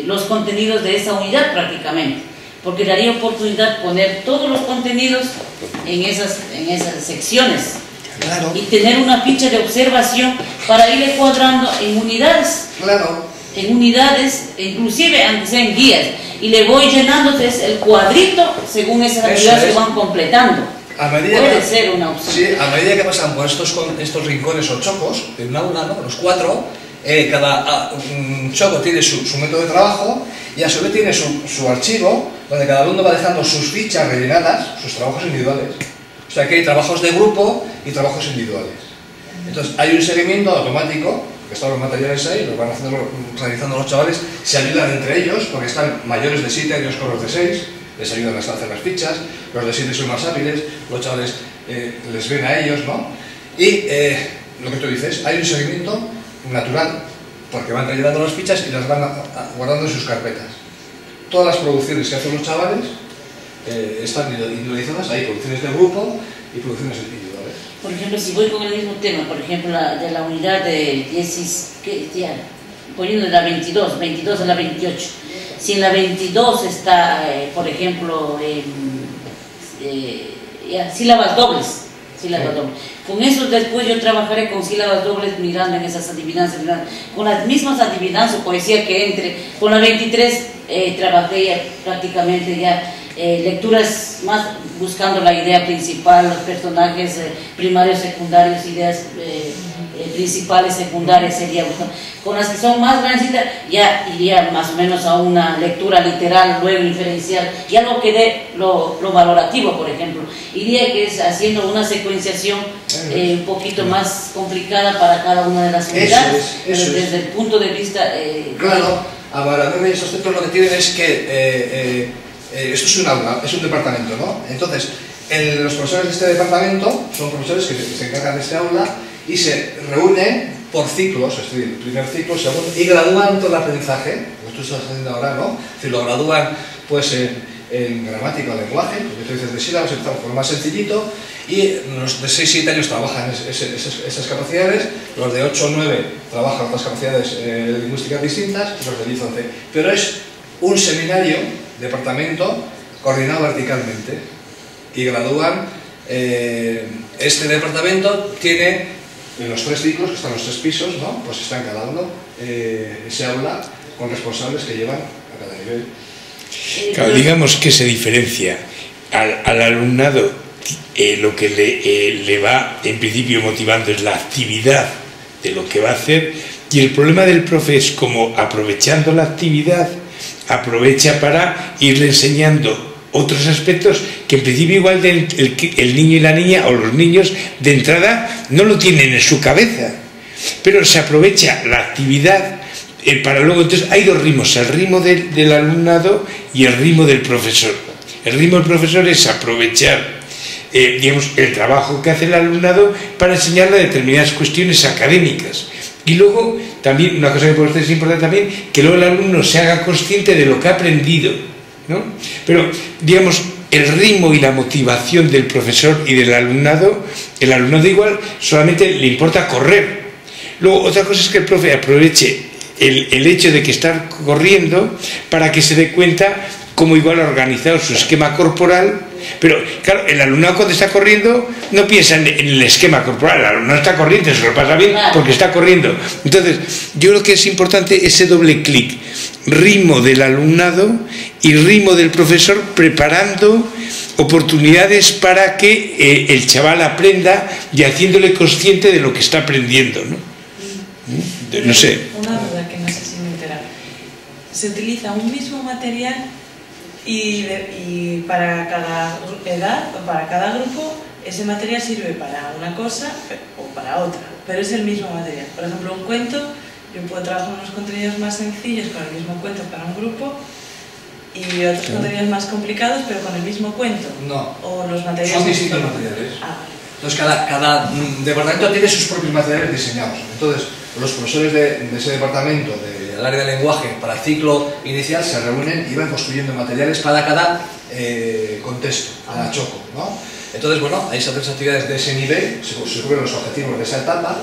los contenidos de esa unidad prácticamente, porque daría oportunidad poner todos los contenidos en esas secciones. Claro. Y tener una ficha de observación para irle cuadrando en unidades. Claro. En unidades, inclusive aunque sean guías, y le voy llenando el cuadrito según esas actividades que van completando. Puede ser una opción. Sí, a medida que pasan por estos rincones o chocos en un aula, ¿no? Los 4, cada choco tiene su método de trabajo y a su vez tiene su archivo donde cada alumno va dejando sus fichas rellenadas, sus trabajos individuales. O sea que hay trabajos de grupo y trabajos individuales. Entonces hay un seguimiento automático, que están los materiales ahí, los van realizando los chavales, se ayudan entre ellos porque están mayores de 7 años con los de 6, les ayudan a hacer las fichas, los de 7 son más hábiles, los chavales les ven a ellos, ¿no? Y lo que tú dices, hay un seguimiento natural porque van rellenando las fichas y las van guardando en sus carpetas. Todas las producciones que hacen los chavales están individualizadas, hay producciones de grupo y producciones individuales. Por ejemplo, si voy con el mismo tema, por ejemplo, de la unidad de 10, poniendo de la 22 a la 28, si en la 22 está, por ejemplo, sílabas dobles, con eso después yo trabajaré con sílabas dobles mirando en esas adivinanzas, con las mismas adivinanzas, poesía que entre, con la 23 trabajé ya prácticamente ya lecturas más buscando la idea principal, los personajes primarios, secundarios, ideas principales, secundarias, sería buscando. Con las que son más grandecitas ya iría más o menos a una lectura literal, luego inferencial, ya lo que dé lo valorativo, por ejemplo. Iría que es haciendo una secuenciación un poquito más complicada para cada una de las unidades, desde el punto de vista... claro, ahora estos centros lo que tienen es que esto es un aula, es un departamento, ¿no? Entonces, los profesores de este departamento son profesores que se encargan de este aula y se reúnen por ciclos, es decir, primer ciclo, segundo, y gradúan todo el aprendizaje, como tú estás haciendo ahora, ¿no? Es decir, lo gradúan pues en gramática o lenguaje, porque tú dices de sílabas, por lo más sencillito, y los de 6-7 años trabajan esas capacidades, los de 8 o 9 trabajan otras capacidades lingüísticas distintas, y los de 10 o 11. Pero es un seminario, departamento, coordinado verticalmente, y gradúan, este departamento tiene en los 3 ciclos, que están los 3 pisos, ¿no? Pues está en cada uno ese aula con responsables que llevan a cada nivel. Claro, digamos que se diferencia al alumnado lo que le va en principio motivando es la actividad de lo que va a hacer, y el problema del profe es como, aprovechando la actividad, aprovecha para irle enseñando otros aspectos que en principio igual el niño y la niña o los niños de entrada no lo tienen en su cabeza, pero se aprovecha la actividad para luego. Entonces hay dos ritmos, el ritmo del alumnado y el ritmo del profesor. El ritmo del profesor es aprovechar digamos, el trabajo que hace el alumnado para enseñarle determinadas cuestiones académicas. Y luego, también, una cosa que por usted es importante también, que luego el alumno se haga consciente de lo que ha aprendido, ¿no? Pero, digamos, el ritmo y la motivación del profesor y del alumnado, el alumnado igual solamente le importa correr. Luego, otra cosa es que el profe aproveche el hecho de que está corriendo para que se dé cuenta cómo igual ha organizado su esquema corporal. Pero claro, el alumnado cuando está corriendo no piensa en el esquema corporal, el alumnado está corriendo, se lo pasa bien porque está corriendo. Entonces, yo creo que es importante ese doble clic, ritmo del alumnado y ritmo del profesor, preparando oportunidades para que el chaval aprenda y haciéndole consciente de lo que está aprendiendo, ¿no? No sé. Una duda que no sé si me entera. ¿Se utiliza un mismo material y para cada edad o para cada grupo ese material sirve para una cosa o para otra, pero es el mismo material? Por ejemplo, un cuento, yo puedo trabajar unos contenidos más sencillos con el mismo cuento para un grupo y otros contenidos más complicados pero con el mismo cuento. No, o los materiales son distintos materiales. Vale. Entonces cada departamento tiene sus propios materiales diseñados. Entonces los profesores de ese departamento, del área de lenguaje, para el ciclo inicial se reúnen y van construyendo materiales para cada contexto, cada choco, ¿no? Entonces, bueno, ahí se hacen actividades de ese nivel, se cubren los objetivos de esa etapa,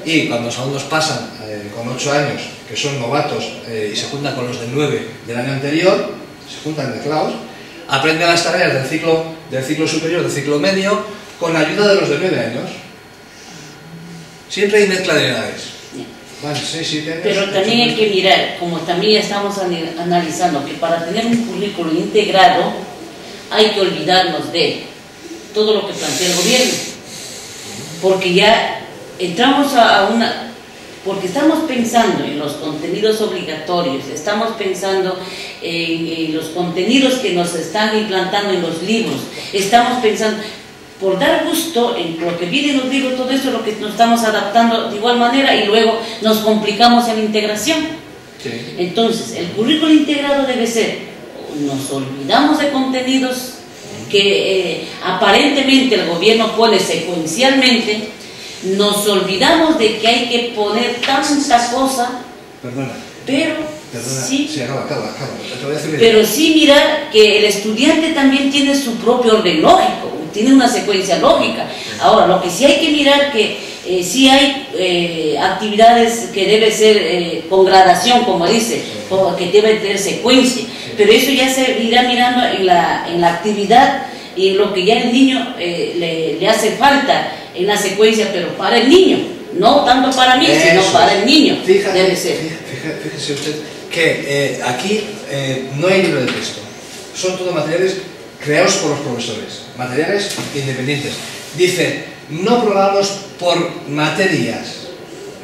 y cuando los alumnos pasan con 8 años, que son novatos, y se juntan con los de 9 del año anterior, se juntan mezclados, aprenden las tareas del ciclo superior, del ciclo medio, con la ayuda de los de 9 años. Siempre hay mezcla de edades. Bueno, 6, 7 años. Pero también hay que mirar, como también estamos analizando, que para tener un currículo integrado hay que olvidarnos de todo lo que plantea el gobierno. Porque ya entramos porque estamos pensando en los contenidos obligatorios, estamos pensando en los contenidos que nos están implantando en los libros, estamos pensando, por dar gusto en lo que viene en los libros, todo eso es lo que nos estamos adaptando de igual manera y luego nos complicamos en la integración. Sí. Entonces, el currículo integrado debe ser, nos olvidamos de contenidos que aparentemente el gobierno pone secuencialmente, nos olvidamos de que hay que poner tanta cosa, Perdona, sí, acaba. Te voy a decir pero sí mirar que el estudiante también tiene su propio orden lógico, tiene una secuencia lógica. Ahora, lo que sí hay que mirar que sí hay actividades que debe ser con gradación, como dice, que debe tener secuencia, pero eso ya se irá mirando en la actividad y lo que ya el niño le hace falta en la secuencia, pero para el niño, no tanto para mí, sino para el niño. Debe ser. Fíjese usted que aquí no hay libro de texto, son todos materiales creados por los profesores, materiales independientes. Dice, no probamos por materias,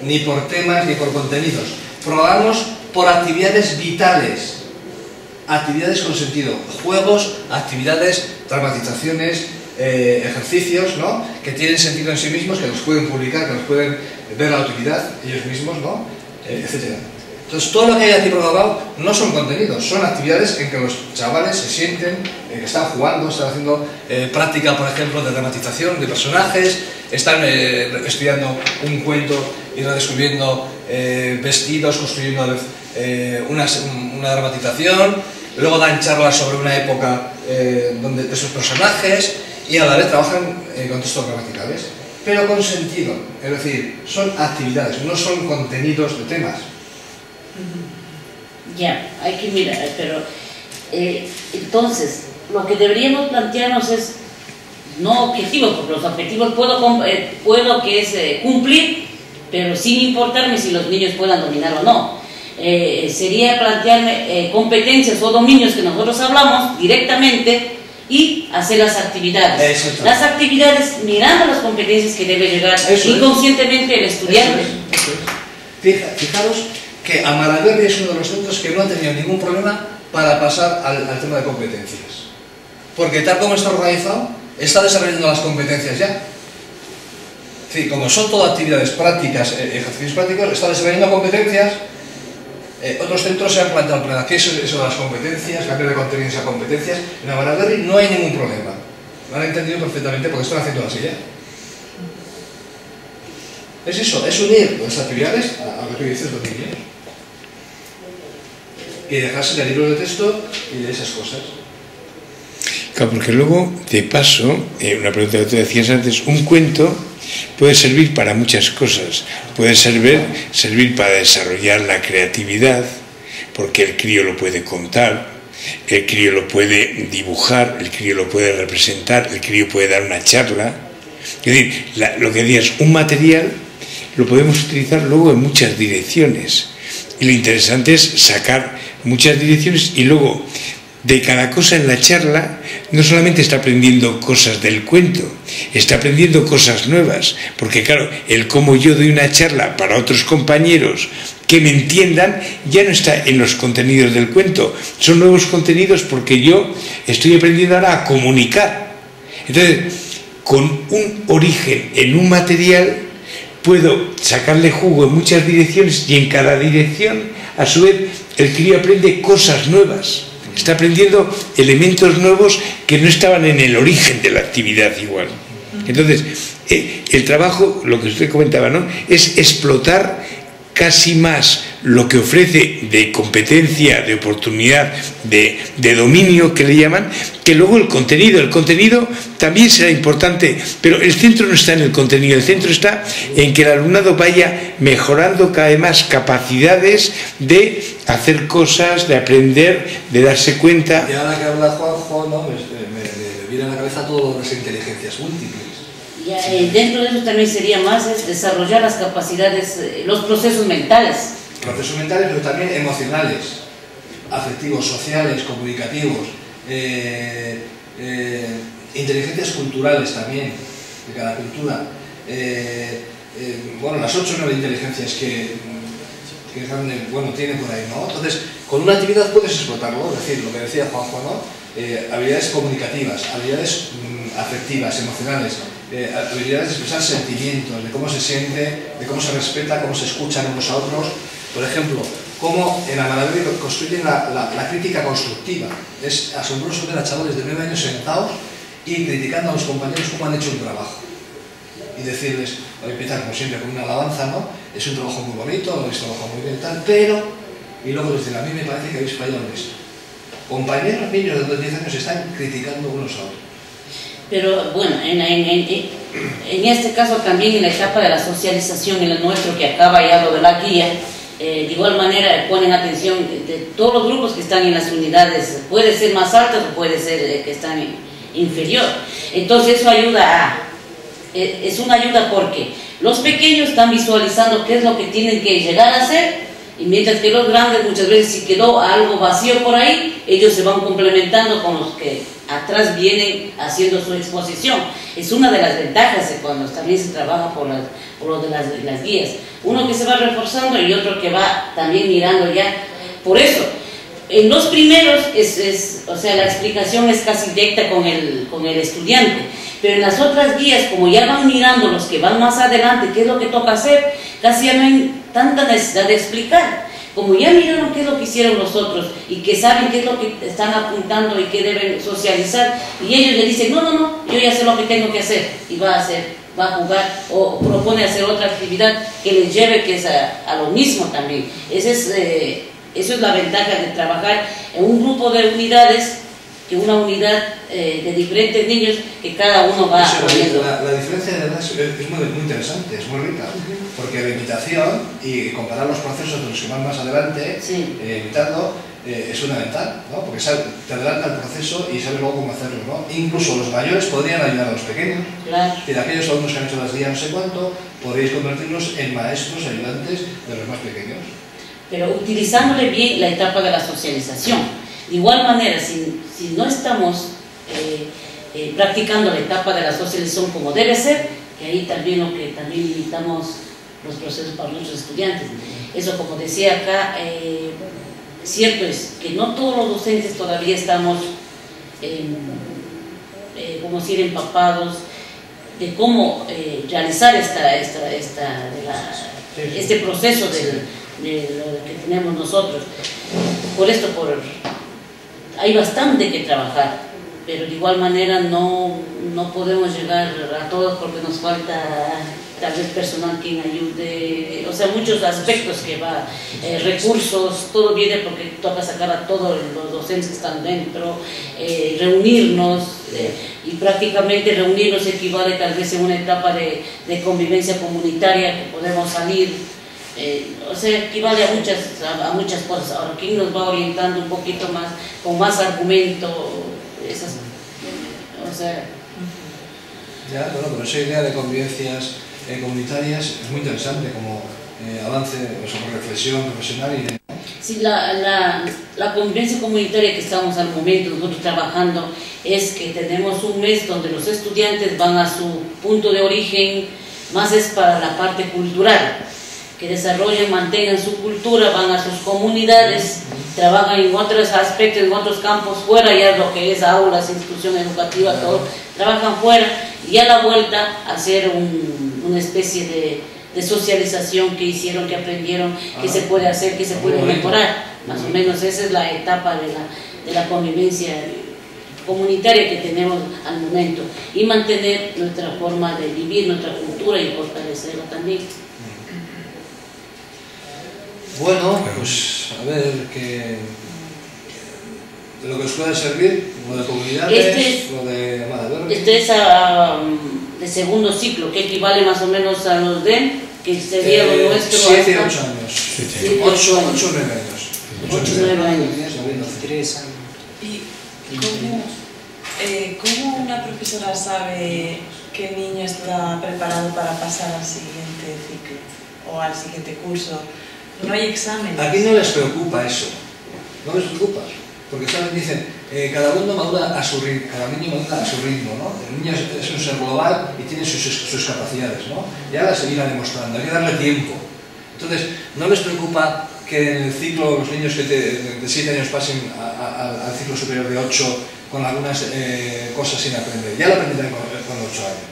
ni por temas, ni por contenidos, probamos por actividades vitales, actividades con sentido, juegos, actividades, dramatizaciones, ejercicios, ¿no?, que tienen sentido en sí mismos, que los pueden publicar, que los pueden ver la utilidad ellos mismos, ¿no?, etcétera. Entonces, todo lo que hay aquí programado no son contenidos, son actividades en que los chavales se sienten, que están jugando, están haciendo práctica, por ejemplo, de dramatización de personajes, están estudiando un cuento y redescubriendo vestidos, construyendo una dramatización, luego dan charlas sobre una época de esos personajes y a la vez trabajan con textos gramaticales, pero con sentido, es decir, son actividades, no son contenidos de temas. Ya, hay que mirar, pero entonces, lo que deberíamos plantearnos es no objetivos, porque los objetivos puedo que es cumplir, pero sin importarme si los niños puedan dominar o no. Sería plantearme competencias o dominios que nosotros hablamos directamente y hacer las actividades. Las actividades mirando las competencias que debe llegar inconscientemente el estudiante. Fijaros que Amaraberri es uno de los centros que no ha tenido ningún problema para pasar al tema de competencias. Porque tal como está organizado, está desarrollando las competencias ya. Sí, como son todas actividades prácticas, ejercicios prácticos, está desarrollando competencias. Otros centros se han planteado el problema. ¿Qué es eso de las competencias? Cambiar de contenidos a competencias. En Amaraberri no hay ningún problema. Lo han entendido perfectamente porque están haciendo así ya. Es eso, es unir las actividades a lo que tú dices, los niños. Y dejarse de libros de texto y de esas cosas. Claro, porque luego, de paso, una pregunta que tú decías antes, un cuento puede servir para muchas cosas. Puede servir para desarrollar la creatividad, porque el crío lo puede contar, el crío lo puede dibujar, el crío lo puede representar, el crío puede dar una charla. Es decir, lo que decías, un material lo podemos utilizar luego en muchas direcciones. Y lo interesante es sacar muchas direcciones y luego de cada cosa en la charla no solamente está aprendiendo cosas del cuento, está aprendiendo cosas nuevas, porque claro, el cómo yo doy una charla para otros compañeros que me entiendan ya no está en los contenidos del cuento, son nuevos contenidos porque yo estoy aprendiendo ahora a comunicar. Entonces, con un origen en un material puedo sacarle jugo en muchas direcciones y en cada dirección, a su vez, el crío aprende cosas nuevas. Está aprendiendo elementos nuevos que no estaban en el origen de la actividad igual. Entonces, el trabajo, lo que usted comentaba, ¿no?, es explotar casi más lo que ofrece de competencia, de oportunidad, de dominio, que le llaman, que luego el contenido. El contenido también será importante, pero el centro no está en el contenido, el centro está en que el alumnado vaya mejorando cada vez más capacidades de hacer cosas, de aprender, de darse cuenta. Y ahora que habla Juanjo, ¿no?, me viene a la cabeza todas las inteligencias múltiples. Ya, dentro de eso también sería más desarrollar las capacidades, los procesos mentales. Procesos mentales, pero también emocionales, afectivos, sociales, comunicativos, inteligencias culturales también, de cada cultura. Bueno, las 8 o 9 inteligencias que tiene por ahí, ¿no? Entonces, con una actividad puedes explotarlo, es decir, lo que decía Juanjo, ¿no? Habilidades comunicativas, habilidades afectivas, emocionales, habilidades de expresar sentimientos, de cómo se siente, de cómo se respeta, cómo se escuchan unos a otros. Por ejemplo, cómo en Amaraberri construyen la crítica constructiva. Es asombroso ver a chavales de 9 años sentados y criticando a los compañeros cómo han hecho un trabajo. Y decirles, empiezan como siempre con una alabanza, ¿no? Es un trabajo muy bonito, lo habéis trabajado muy bien, tal, pero... Y luego les dicen, a mí me parece que habéis fallado en esto. Compañeros, niños de 10 años están criticando unos a otros. Pero bueno, en este caso también en la etapa de la socialización, en el nuestro que acaba ya lo de la guía, de igual manera ponen atención de todos los grupos que están en las unidades, puede ser más altos o puede ser que están inferior. Entonces eso ayuda es una ayuda porque los pequeños están visualizando qué es lo que tienen que llegar a hacer, y mientras que los grandes muchas veces si quedó algo vacío por ahí, ellos se van complementando con los que atrás vienen haciendo su exposición. Es una de las ventajas de cuando también se trabaja por lo de las guías. Uno que se va reforzando y otro que va también mirando ya. Por eso, en los primeros, o sea, la explicación es casi directa con el estudiante. Pero en las otras guías, como ya van mirando los que van más adelante, qué es lo que toca hacer, casi ya no hay tanta necesidad de explicar. Como ya miraron qué es lo que hicieron los otros y que saben qué es lo que están apuntando y qué deben socializar, y ellos le dicen, no, yo ya sé lo que tengo que hacer, y va a jugar o propone hacer otra actividad que les lleve que es a lo mismo también. Eso es la ventaja de trabajar en un grupo de unidades, que una unidad de diferentes niños que cada uno va poniendo. La diferencia de edad es muy interesante, es muy rica, porque la imitación y comparar los procesos de los que van más adelante, imitando, es fundamental, ¿no? Porque te adelanta el proceso y sabes luego cómo hacerlo, ¿no? Incluso los mayores podrían ayudar a los pequeños. Claro. Y de aquellos alumnos que han hecho las guías no sé cuánto, podréis convertirlos en maestros ayudantes de los más pequeños. Pero utilizándole bien la etapa de la socialización. De igual manera, si no estamos practicando la etapa de la socialización como debe ser, que ahí también lo que también limitamos los procesos para nuestros estudiantes. Eso, como decía acá, cierto es que no todos los docentes todavía estamos, como decir, empapados de cómo realizar este proceso de lo que tenemos nosotros. Por esto, hay bastante que trabajar, pero de igual manera no podemos llegar a todos porque nos falta tal vez personal quien ayude, o sea, muchos aspectos que va, recursos, todo viene porque toca sacar a todos los docentes que están dentro, reunirnos, y prácticamente reunirnos equivale tal vez en una etapa de convivencia comunitaria que podemos salir, o sea, equivale a muchas cosas. Ahora, ¿quién nos va orientando un poquito más, con más argumento, esas, o sea... Ya, bueno, pero esa idea de convivencias comunitarias es muy interesante como avance sobre reflexión profesional y... Sí, la convivencia comunitaria que estamos al momento nosotros trabajando es que tenemos un mes donde los estudiantes van a su punto de origen, más es para la parte cultural, que desarrollen, mantengan su cultura, van a sus comunidades, trabajan en otros aspectos, en otros campos fuera, ya lo que es aulas, institución educativa, todo, trabajan fuera, y a la vuelta hacer una especie de socialización que hicieron, que aprendieron, que se puede hacer, que se puede mejorar. Más o menos esa es la etapa de la convivencia comunitaria que tenemos al momento, y mantener nuestra forma de vivir, nuestra cultura y fortalecerla también. Bueno, pues a ver, de lo que os puede servir, lo de comunidades, lo de Valladolid. Este es de segundo ciclo, que equivale más o menos a los de, que sería lo nuestro. 7 y 8 años. 8 o 9 años. 8 o 9 años. 3 años. ¿Y cómo una profesora sabe qué niño está preparado para pasar al siguiente ciclo o al siguiente curso? No hay exámenes. Aquí no les preocupa eso, no les preocupa, porque saben, dicen, cada uno madura a su ritmo, cada niño madura a su ritmo, ¿no? El niño es un ser global y tiene sus capacidades, ¿no? Y ahora se irá demostrando, hay que darle tiempo. Entonces, no les preocupa que en el ciclo los niños que de 7 años pasen al ciclo superior de 8 con algunas cosas sin aprender, ya lo aprenderán con 8 años.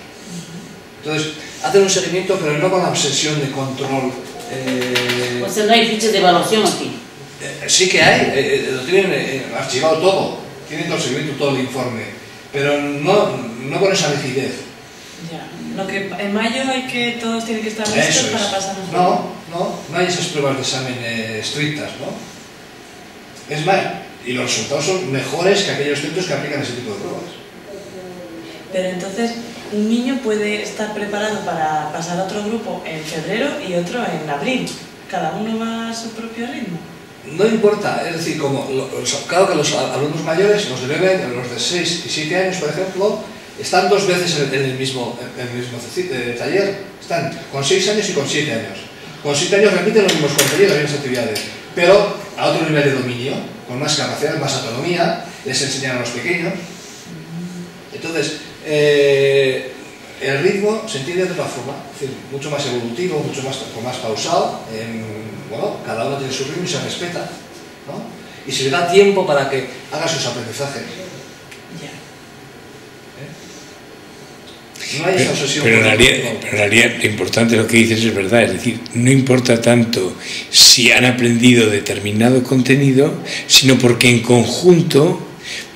Entonces, hacen un seguimiento, pero no con la obsesión de control. O sea, no hay fichas de evaluación aquí. Sí que hay, lo tienen archivado todo, tienen todo el seguimiento, todo el informe, pero no con esa rigidez. Ya. Lo que en mayo todos tienen que estar listos para pasar un No hay esas pruebas de examen estrictas, ¿no? Es más, y los resultados son mejores que aquellos centros que aplican ese tipo de pruebas. Pero entonces, un niño puede estar preparado para pasar a otro grupo en febrero y otro en abril. Cada uno va a su propio ritmo. No importa, es decir, claro que los alumnos mayores, los de 9, los de 6 y 7 años, por ejemplo, están 2 veces en el mismo taller. Están con 6 años y con 7 años. Con 7 años repiten los mismos contenidos, las mismas actividades, pero a otro nivel de dominio, con más capacidades, más autonomía, les enseñan a los pequeños. Entonces, el ritmo se entiende de otra forma, es decir, mucho más evolutivo, con más pausado, bueno, cada uno tiene su ritmo y se respeta, ¿no? Y se le da tiempo para que haga sus aprendizajes. No hay esa obsesión. Pero en realidad lo importante de lo que dices es verdad, es decir, no importa tanto si han aprendido determinado contenido, sino porque en conjunto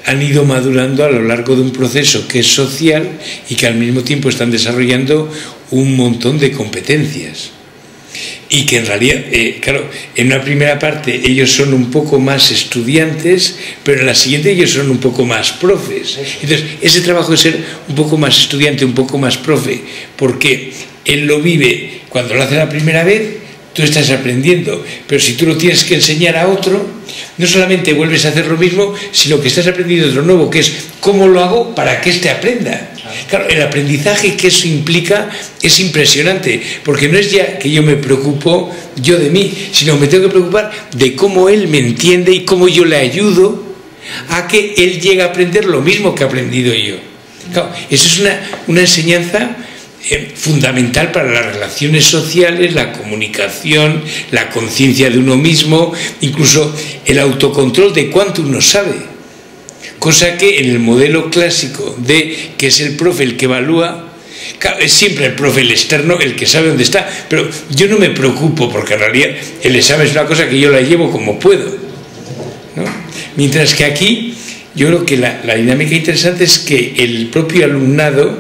han ido madurando a lo largo de un proceso que es social y que al mismo tiempo están desarrollando un montón de competencias. Y que en realidad, claro, en una primera parte ellos son un poco más estudiantes, pero en la siguiente ellos son un poco más profes. Entonces, ese trabajo de ser un poco más estudiante, un poco más profe, porque él lo vive cuando lo hace la primera vez, tú estás aprendiendo, pero si tú lo tienes que enseñar a otro, no solamente vuelves a hacer lo mismo, sino que estás aprendiendo otro nuevo, que es cómo lo hago para que éste aprenda. Claro, el aprendizaje que eso implica es impresionante, porque no es ya que yo me preocupo yo de mí, sino me tengo que preocupar de cómo él me entiende y cómo yo le ayudo a que él llegue a aprender lo mismo que he aprendido yo. Claro, eso es una enseñanza fundamental para las relaciones sociales, la comunicación, la conciencia de uno mismo, incluso el autocontrol de cuánto uno sabe. Cosa que en el modelo clásico que es el profe el que evalúa, es siempre el profe, el externo, el que sabe dónde está, pero yo no me preocupo porque en realidad el examen es una cosa que yo la llevo como puedo, ¿no? Mientras que aquí yo creo que la dinámica interesante es que el propio alumnado,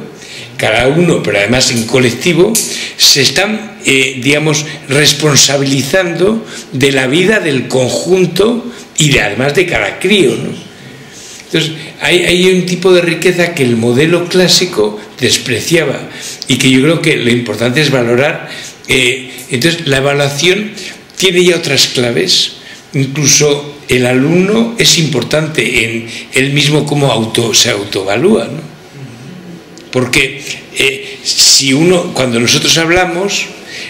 cada uno, pero además en colectivo, se están, digamos, responsabilizando de la vida del conjunto y además de cada crío, ¿no? Entonces, hay un tipo de riqueza que el modelo clásico despreciaba y que yo creo que lo importante es valorar. Entonces, la evaluación tiene ya otras claves. Incluso el alumno es importante en él mismo cómo se autoevalúa, ¿no? Porque cuando nosotros hablamos,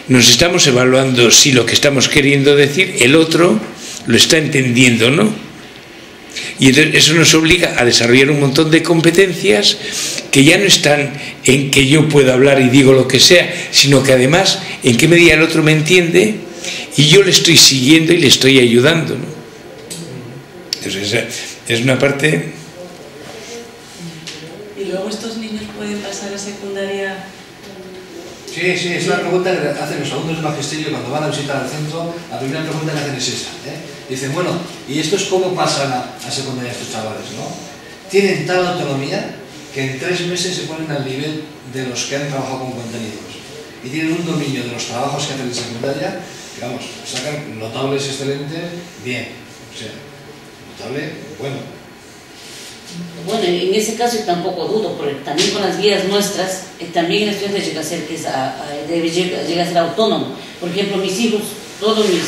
nos estamos evaluando si lo que estamos queriendo decir, el otro lo está entendiendo, ¿no? Y entonces eso nos obliga a desarrollar un montón de competencias que ya no están en que yo puedo hablar y digo lo que sea, sino que además en qué medida el otro me entiende y yo le estoy siguiendo y le estoy ayudando, ¿no? Entonces esa es una parte. ¿Y luego estos niños pueden pasar a secundaria? Sí, es una pregunta que hacen los alumnos del magisterio cuando van a visitar el centro. La primera pregunta que hacen es esa, Dicen, bueno, ¿y estos cómo pasan a secundaria estos chavales, no? Tienen tal autonomía que en 3 meses se ponen al nivel de los que han trabajado con contenidos y tienen un dominio de los trabajos que hacen en secundaria que, vamos, sacan notables excelentes, bien, o sea, notable, bueno. Bueno, en ese caso yo tampoco dudo, porque también con las guías nuestras, también el estudiante llega a ser, llega a ser autónomo. Por ejemplo, mis hijos, todos mis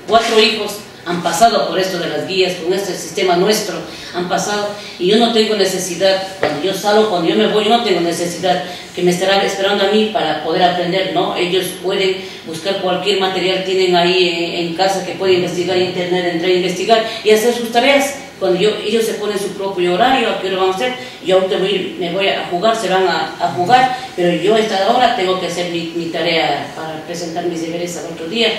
4 hijos han pasado por esto de las guías, con este sistema nuestro, han pasado, y yo no tengo necesidad, cuando yo salgo, cuando yo me voy, yo no tengo necesidad que me estarán esperando a mí para poder aprender, ¿no? Ellos pueden buscar cualquier material, tienen ahí en casa que pueden investigar, en internet, entrar a investigar y hacer sus tareas. Cuando ellos se ponen su propio horario, a qué hora van a hacer, yo ahorita me voy a jugar, se van a jugar, pero yo a esta hora tengo que hacer mi tarea para presentar mis deberes al otro día.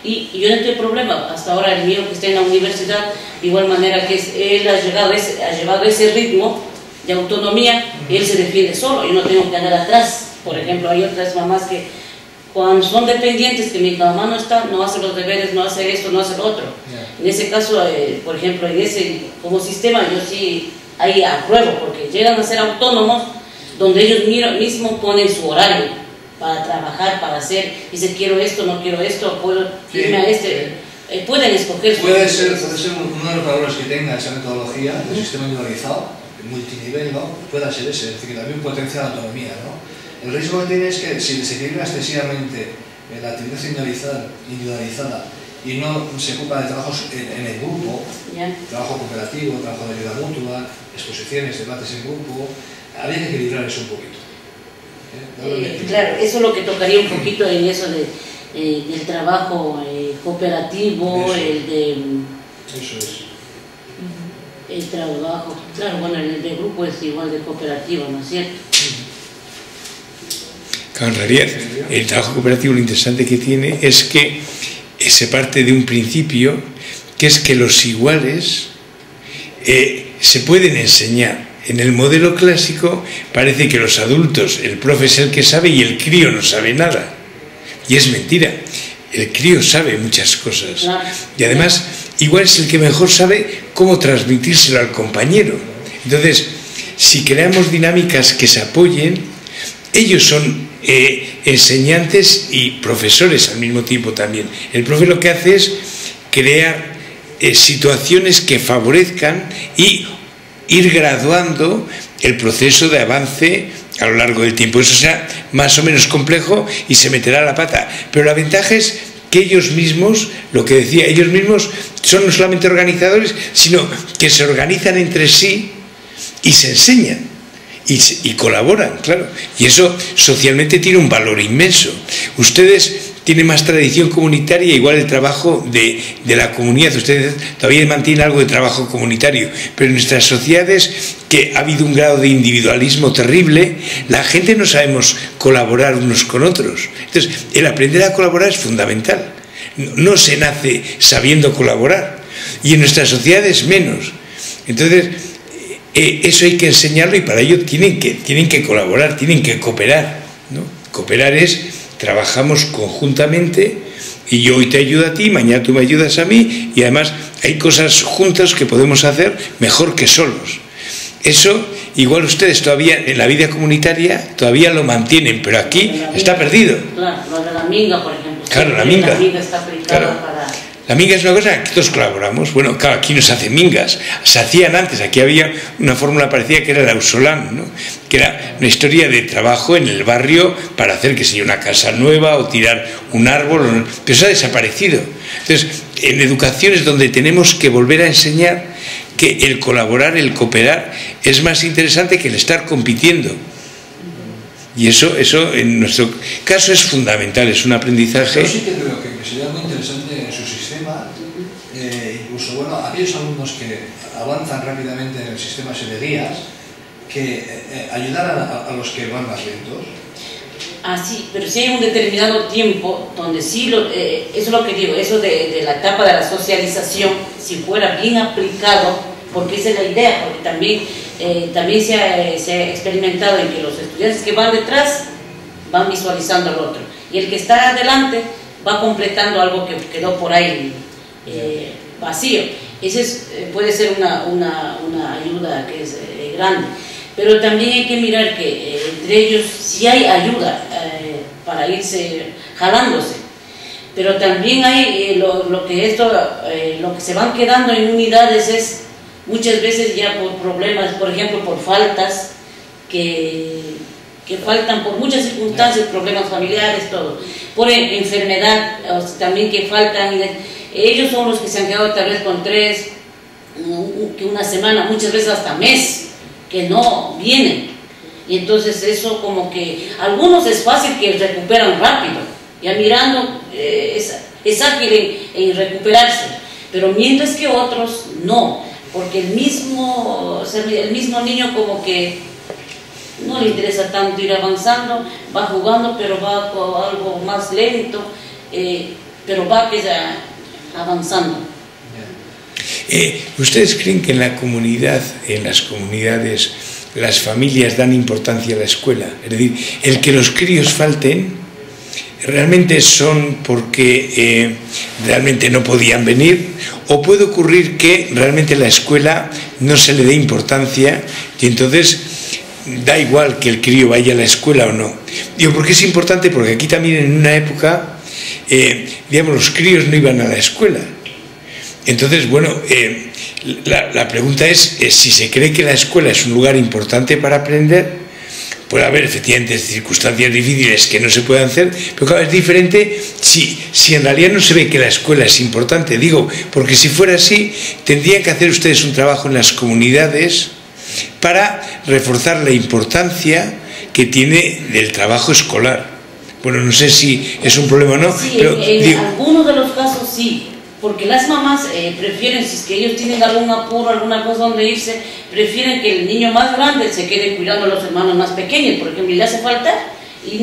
Y yo no tengo problema. Hasta ahora el mío que está en la universidad, de igual manera que él ha llevado ese ritmo de autonomía, y él se defiende solo, yo no tengo que andar atrás. Por ejemplo, hay otras mamás que cuando son dependientes, que mi mamá no está, no hace los deberes, no hace esto, no hace lo otro. En ese caso, por ejemplo, como sistema, yo sí ahí apruebo, porque llegan a ser autónomos, donde ellos mismos ponen su horario para trabajar, para hacer, dicen quiero esto, no quiero esto, puedo irme a pueden escoger. Puede ser uno de los valores que tenga esa metodología del sistema individualizado, multinivel, ¿no? Pueda ser ese, es decir, que también potencia la autonomía, ¿no? El riesgo que tiene es que si desequilibra excesivamente la actividad individualizada y no se ocupa de trabajos en el grupo, trabajo cooperativo, trabajo de ayuda mutua, exposiciones, debates en grupo, habría que equilibrar eso un poquito. Claro, eso es lo que tocaría un poquito en eso del trabajo cooperativo, eso es. El trabajo, claro, bueno, el de grupo es igual de cooperativo, ¿no es cierto? En realidad, el trabajo cooperativo lo interesante que tiene es que se parte de un principio que es que los iguales se pueden enseñar. En el modelo clásico parece que los adultos, el profe es el que sabe y el crío no sabe nada. Y es mentira. El crío sabe muchas cosas. Y además, igual es el que mejor sabe cómo transmitírselo al compañero. Entonces, si creamos dinámicas que se apoyen, ellos son enseñantes y profesores al mismo tiempo también. El profe lo que hace es crear situaciones que favorezcan y ir graduando el proceso de avance a lo largo del tiempo. Eso será más o menos complejo y se meterá la pata. Pero la ventaja es que ellos mismos, lo que decía, ellos mismos son no solamente organizadores, sino que se organizan entre sí y se enseñan. Y colaboran, claro, y eso socialmente tiene un valor inmenso. Ustedes tiene más tradición comunitaria, igual el trabajo de la comunidad. Ustedes todavía mantienen algo de trabajo comunitario, pero en nuestras sociedades, que ha habido un grado de individualismo terrible, la gente no sabemos colaborar unos con otros. Entonces, el aprender a colaborar es fundamental. No se nace sabiendo colaborar, y en nuestras sociedades menos. Entonces, eso hay que enseñarlo, y para ello tienen que colaborar, tienen que cooperar, ¿no? Cooperar es, trabajamos conjuntamente, y yo hoy te ayudo a ti, mañana tú me ayudas a mí, y además hay cosas juntas que podemos hacer mejor que solos. Eso, igual ustedes todavía en la vida comunitaria todavía lo mantienen, pero aquí está perdido. Claro, lo de la minga, por ejemplo. Claro, la minga. La minga está aplicada, claro, para... La minga es una cosa que todos colaboramos. Bueno, claro, aquí no se hacen mingas, se hacían antes. Aquí había una fórmula parecida que era el ausolán, ¿no? Que era una historia de trabajo en el barrio para hacer, que sea una casa nueva o tirar un árbol, pero eso ha desaparecido. Entonces, en educación es donde tenemos que volver a enseñar que el colaborar, el cooperar, es más interesante que el estar compitiendo. Y eso en nuestro caso es fundamental, es un aprendizaje. Yo sí que creo que sería muy interesante en su sistema, incluso, bueno, aquellos alumnos que avanzan rápidamente en el sistema SEDEGUÍAS, que ayudar a los que van más lentos. Ah, sí, pero si hay un determinado tiempo donde sí, eso es lo que digo, eso de la etapa de la socialización, si fuera bien aplicado, porque esa es la idea, porque también se ha experimentado en que los estudiantes que van detrás van visualizando al otro, y el que está adelante va completando algo que quedó por ahí vacío. Ese puede ser una ayuda que es grande, pero también hay que mirar que entre ellos sí hay ayuda para irse jalándose, pero también hay lo que se van quedando en unidades es muchas veces ya por problemas, por ejemplo por faltas que faltan por muchas circunstancias, problemas familiares, todo, por enfermedad, también que faltan. Ellos son los que se han quedado tal vez con 3, que una semana, muchas veces hasta mes, que no vienen. Y entonces eso como que algunos es fácil que recuperan rápido, ya mirando es ágil en recuperarse, pero mientras que otros no, porque el mismo niño como que no le interesa tanto ir avanzando, va jugando, pero va con algo más lento, pero va avanzando. ¿Ustedes creen que en la comunidad, en las comunidades, las familias dan importancia a la escuela? Es decir, el que los críos falten, ¿realmente son porque realmente no podían venir? ¿O puede ocurrir que realmente la escuela no se le dé importancia y entonces da igual que el crío vaya a la escuela o no? Digo, ¿por qué es importante? Porque aquí también en una época, digamos, los críos no iban a la escuela. Entonces, bueno, la pregunta es si se cree que la escuela es un lugar importante para aprender. Puede haber efectivamente circunstancias difíciles que no se puedan hacer, pero claro, es diferente si en realidad no se ve que la escuela es importante. Digo, porque si fuera así, tendrían que hacer ustedes un trabajo en las comunidades para reforzar la importancia que tiene del trabajo escolar. Bueno, no sé si es un problema o no. Sí, pero, en algunos de los casos sí, porque las mamás prefieren, si es que ellos tienen algún apuro, alguna cosa donde irse, prefieren que el niño más grande se quede cuidando a los hermanos más pequeños, porque le hace falta y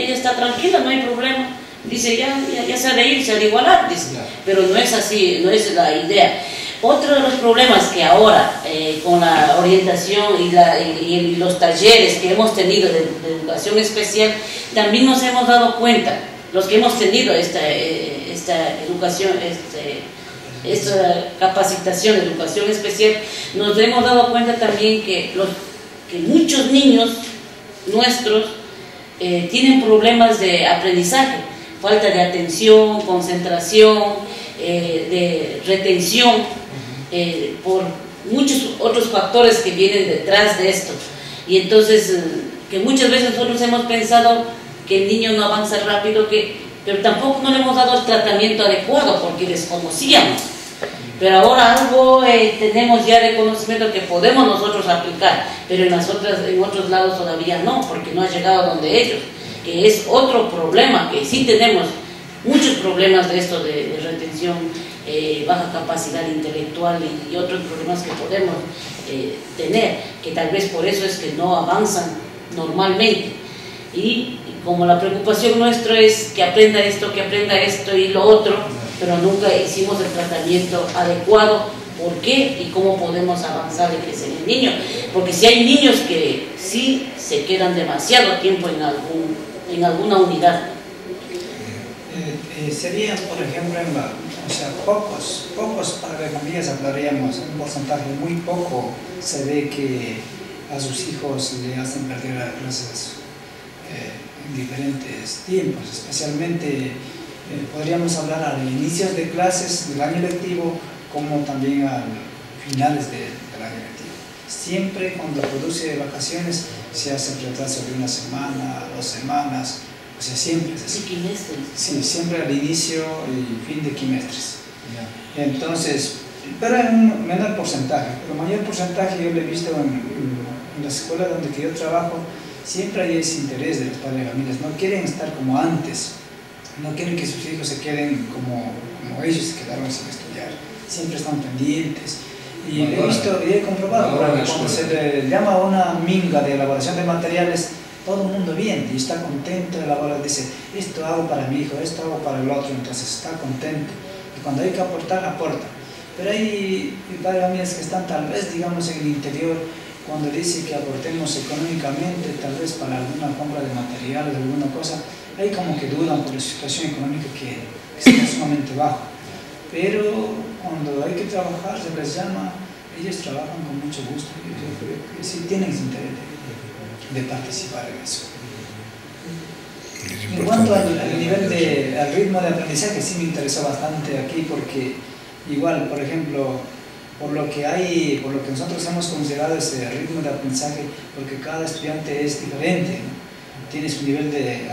ella está tranquila, no hay problema. Dice, ya se ha de ir, se ha de igualar, dice. Pero no es así, no es la idea. Otro de los problemas que ahora, con la orientación y los talleres que hemos tenido de educación especial, también nos hemos dado cuenta, los que hemos tenido esta educación, esta capacitación de educación especial, nos hemos dado cuenta también que muchos niños nuestros tienen problemas de aprendizaje, falta de atención, concentración, de retención, por muchos otros factores que vienen detrás de esto. Y entonces, que muchas veces nosotros hemos pensado que el niño no avanza rápido, pero tampoco no le hemos dado el tratamiento adecuado porque desconocíamos. Pero ahora algo tenemos ya de conocimiento que podemos nosotros aplicar, pero en otros lados todavía no, porque no ha llegado donde ellos. que es otro problema, que sí tenemos muchos problemas de esto de retención, baja capacidad intelectual y otros problemas que podemos tener, que tal vez por eso es que no avanzan normalmente. Y como la preocupación nuestra es que aprenda esto y lo otro, pero nunca hicimos el tratamiento adecuado, ¿por qué? Y cómo podemos avanzar y crecer el niño, porque si hay niños que sí se quedan demasiado tiempo en alguna unidad. Serían, por ejemplo, pocos padres de familias hablaríamos, un porcentaje muy poco se ve que a sus hijos le hacen perder las clases en diferentes tiempos, especialmente podríamos hablar a los inicios de clases del año lectivo como también a finales del año lectivo. Siempre cuando produce vacaciones se hace el retraso de una semana, 2 semanas, o sea, siempre es así. Sí, siempre al inicio y fin de quimestres. Yeah. Entonces, pero en un menor porcentaje, pero mayor porcentaje yo lo he visto en la escuela donde yo trabajo, siempre hay ese interés de los padres de familias, no quieren estar como antes, no quieren que sus hijos se queden como ellos se quedaron sin estudiar, siempre están pendientes. Y he visto y he comprobado, cuando se le llama a una minga de elaboración de materiales, todo el mundo viene y está contento de elaborar, dice, esto hago para mi hijo, esto hago para el otro, entonces está contento. Y cuando hay que aportar, aporta. Pero hay padres de familias que están tal vez, digamos, en el interior, cuando dice que aportemos económicamente, tal vez para alguna compra de materiales, alguna cosa, ahí como que dudan por la situación económica que está sumamente baja. Pero cuando hay que trabajar, se les llama, ellos trabajan con mucho gusto, yo creo que sí tienen interés de participar en eso. En cuanto al nivel al ritmo de aprendizaje, sí me interesó bastante aquí porque igual, por ejemplo, por lo que nosotros hemos considerado ese ritmo de aprendizaje, porque cada estudiante es diferente, ¿no? Tiene su nivel de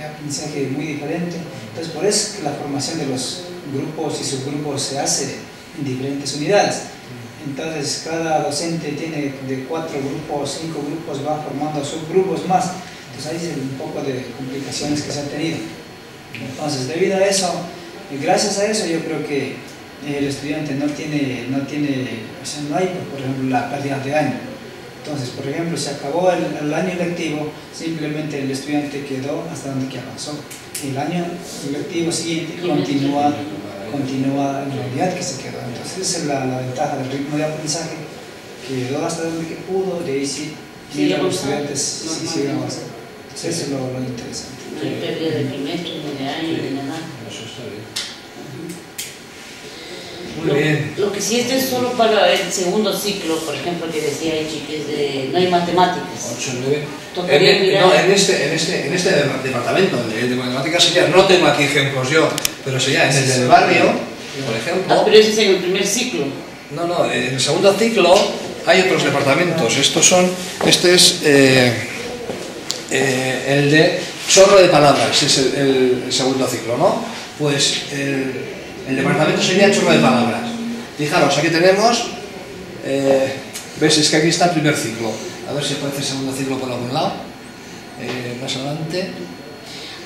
aprendizaje muy diferente, entonces por eso es que la formación de los grupos y subgrupos se hace en diferentes unidades. Entonces cada docente tiene de 4 grupos, 5 grupos, va formando subgrupos más. Entonces ahí hay un poco de complicaciones que se han tenido. Entonces debido a eso, y gracias a eso yo creo que el estudiante no hay, por ejemplo, la pérdida de año. Entonces, por ejemplo, se acabó el año lectivo, simplemente el estudiante quedó hasta donde que avanzó. El año lectivo siguiente continúa en la unidad que se quedó. Entonces esa es la ventaja del ritmo de aprendizaje, quedó hasta donde que pudo, de ahí sí, mientras los estudiantes siguen avanzando. Entonces eso es lo interesante. No hay pérdida de trimestre, ni de año, ni de nada. Eso está bien. Muy bien. Lo que sí es solo para el segundo ciclo, por ejemplo, que decía Echi, que no hay matemáticas. 8, 9. En este departamento de matemáticas sería, no tengo aquí ejemplos yo, pero sería en el del barrio, por ejemplo. Ah, pero ese es en el primer ciclo. No, en el segundo ciclo hay otros departamentos. Este es el de chorro de palabras, es el segundo ciclo, ¿no? Pues el departamento sería chorro de palabras. Fijaros, aquí tenemos, ves, es que aquí está el primer ciclo. A ver si aparece el segundo ciclo por algún lado. Más adelante.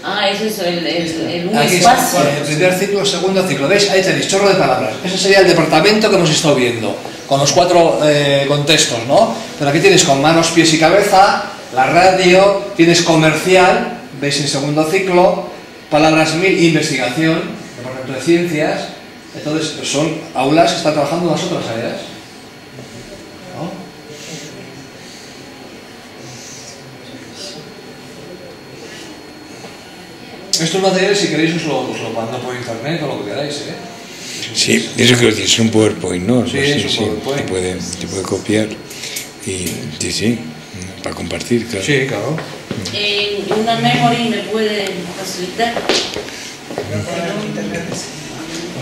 Ah, eso es un aquí espacio. Está, el primer ciclo, el segundo ciclo. ¿Veis? Ahí tenéis chorro de palabras. Ese sería el departamento que hemos estado viendo, con los 4 contextos, ¿no? Pero aquí tienes con manos, pies y cabeza, la radio, tienes comercial, veis en segundo ciclo, palabras 1000, investigación, departamento de ciencias. Entonces son aulas que están trabajando en las otras áreas, ¿no? Estos materiales, si queréis, os lo mando por internet o lo que queráis, ¿eh? Sí, eso creo que es un PowerPoint, ¿no? Sí, es un PowerPoint. Se puede copiar y sí, para compartir, claro. Sí, claro. ¿Una memory me puede facilitar?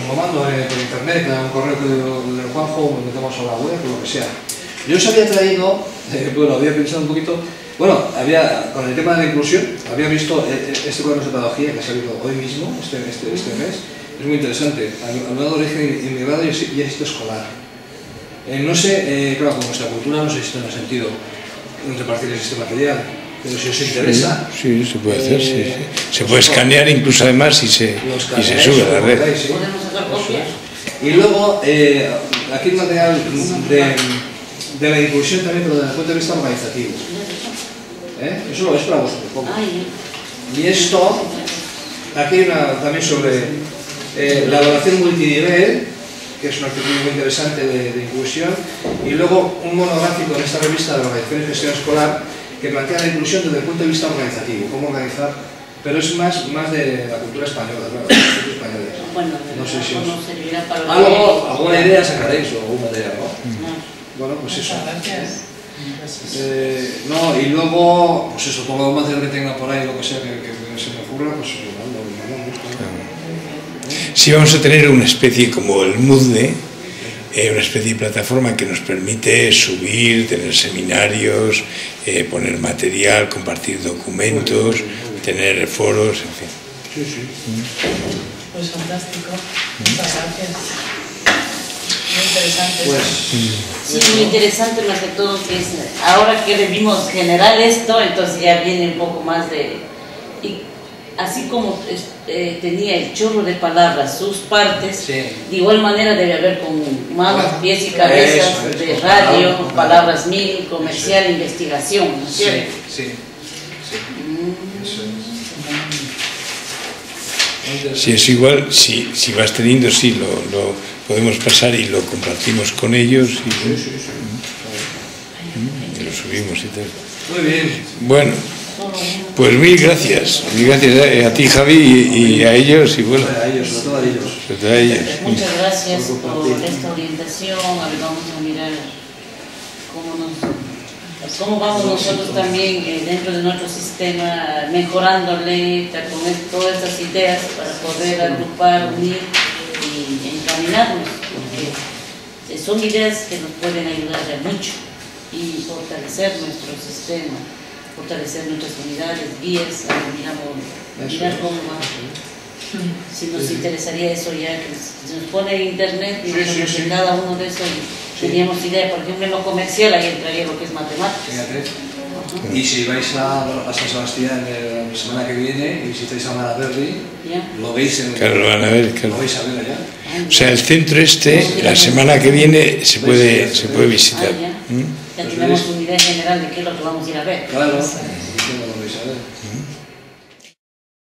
Os lo mando por internet, que da un correo del Juanjo, lo metemos a la web o lo que sea. Yo os había traído, había pensado un poquito, con el tema de la inclusión, había visto este cuaderno de pedagogía que ha salido hoy mismo, este mes, es muy interesante, hablando de origen inmigrado y éxito escolar. No sé, claro, con nuestra cultura no sé si tiene sentido repartir este material, pero si os interesa... Sí, se puede hacer, sí. Se puede escanear incluso además y se sube a la red. ¿Sí? ¿Podemos sacar copias? Y luego, aquí el material de la inclusión también, pero desde el punto de vista organizativo. Eso es para vosotros. Y esto, aquí hay también sobre la evaluación multinivel, que es un artículo muy interesante de inclusión, y luego un monográfico en esta revista de Organización y Gestión Escolar que plantea la inclusión desde el punto de vista organizativo, cómo organizar, pero es más de la cultura española, claro, de la cultura española. Bueno, no sé si nos servirá para alguna idea sacaréis o algún material, ¿no? Bueno, pues eso. No, y luego, pues eso, todo lo material que tenga por ahí, lo que sea que se me ocurra, pues lo mando. Sí, vamos a tener una especie como el Moodle, una especie de plataforma que nos permite subir, tener seminarios, poner material, compartir documentos, tener foros, en fin. Sí, sí. Pues fantástico. Muchas gracias. Muy interesante. Pues, sí, muy interesante, más que todo que es, ahora que debimos generar esto, entonces ya viene un poco más de... Y así como tenía el chorro de palabras, sus partes, sí. De igual manera debe haber con manos, pies y cabezas, eso, de radio, palabras mil, comercial, eso. Investigación, ¿no es cierto? Sí. Eso es. Si es igual, si vas teniendo, sí, lo podemos pasar y lo compartimos con ellos y lo subimos y tal. Muy bien. Bueno, pues mil gracias a ti, Javi, y a ellos, y bueno. A ellos, sobre todo a ellos. Sobre todo a ellos. Muchas gracias por esta orientación. A ver, vamos a mirar cómo vamos nosotros también dentro de nuestro sistema mejorándole con todas estas ideas para poder agrupar, unir y encaminarnos, porque son ideas que nos pueden ayudar ya mucho y fortalecer nuestro sistema, fortalecer nuestras unidades, guías, mirar cómo va. Si nos interesaría eso ya, que nos pone en internet y en cada uno de esos teníamos idea, por ejemplo en lo comercial ahí entraría lo que es matemáticas. Y si vais a San Sebastián la semana que viene y visitáis a Malaberry, lo veis en claro, lo van a ver, claro. Lo vais a ver allá. O sea, el centro la semana que viene se puede visitar. Ya tenemos una idea general de qué es lo que vamos a ir a ver. Claro.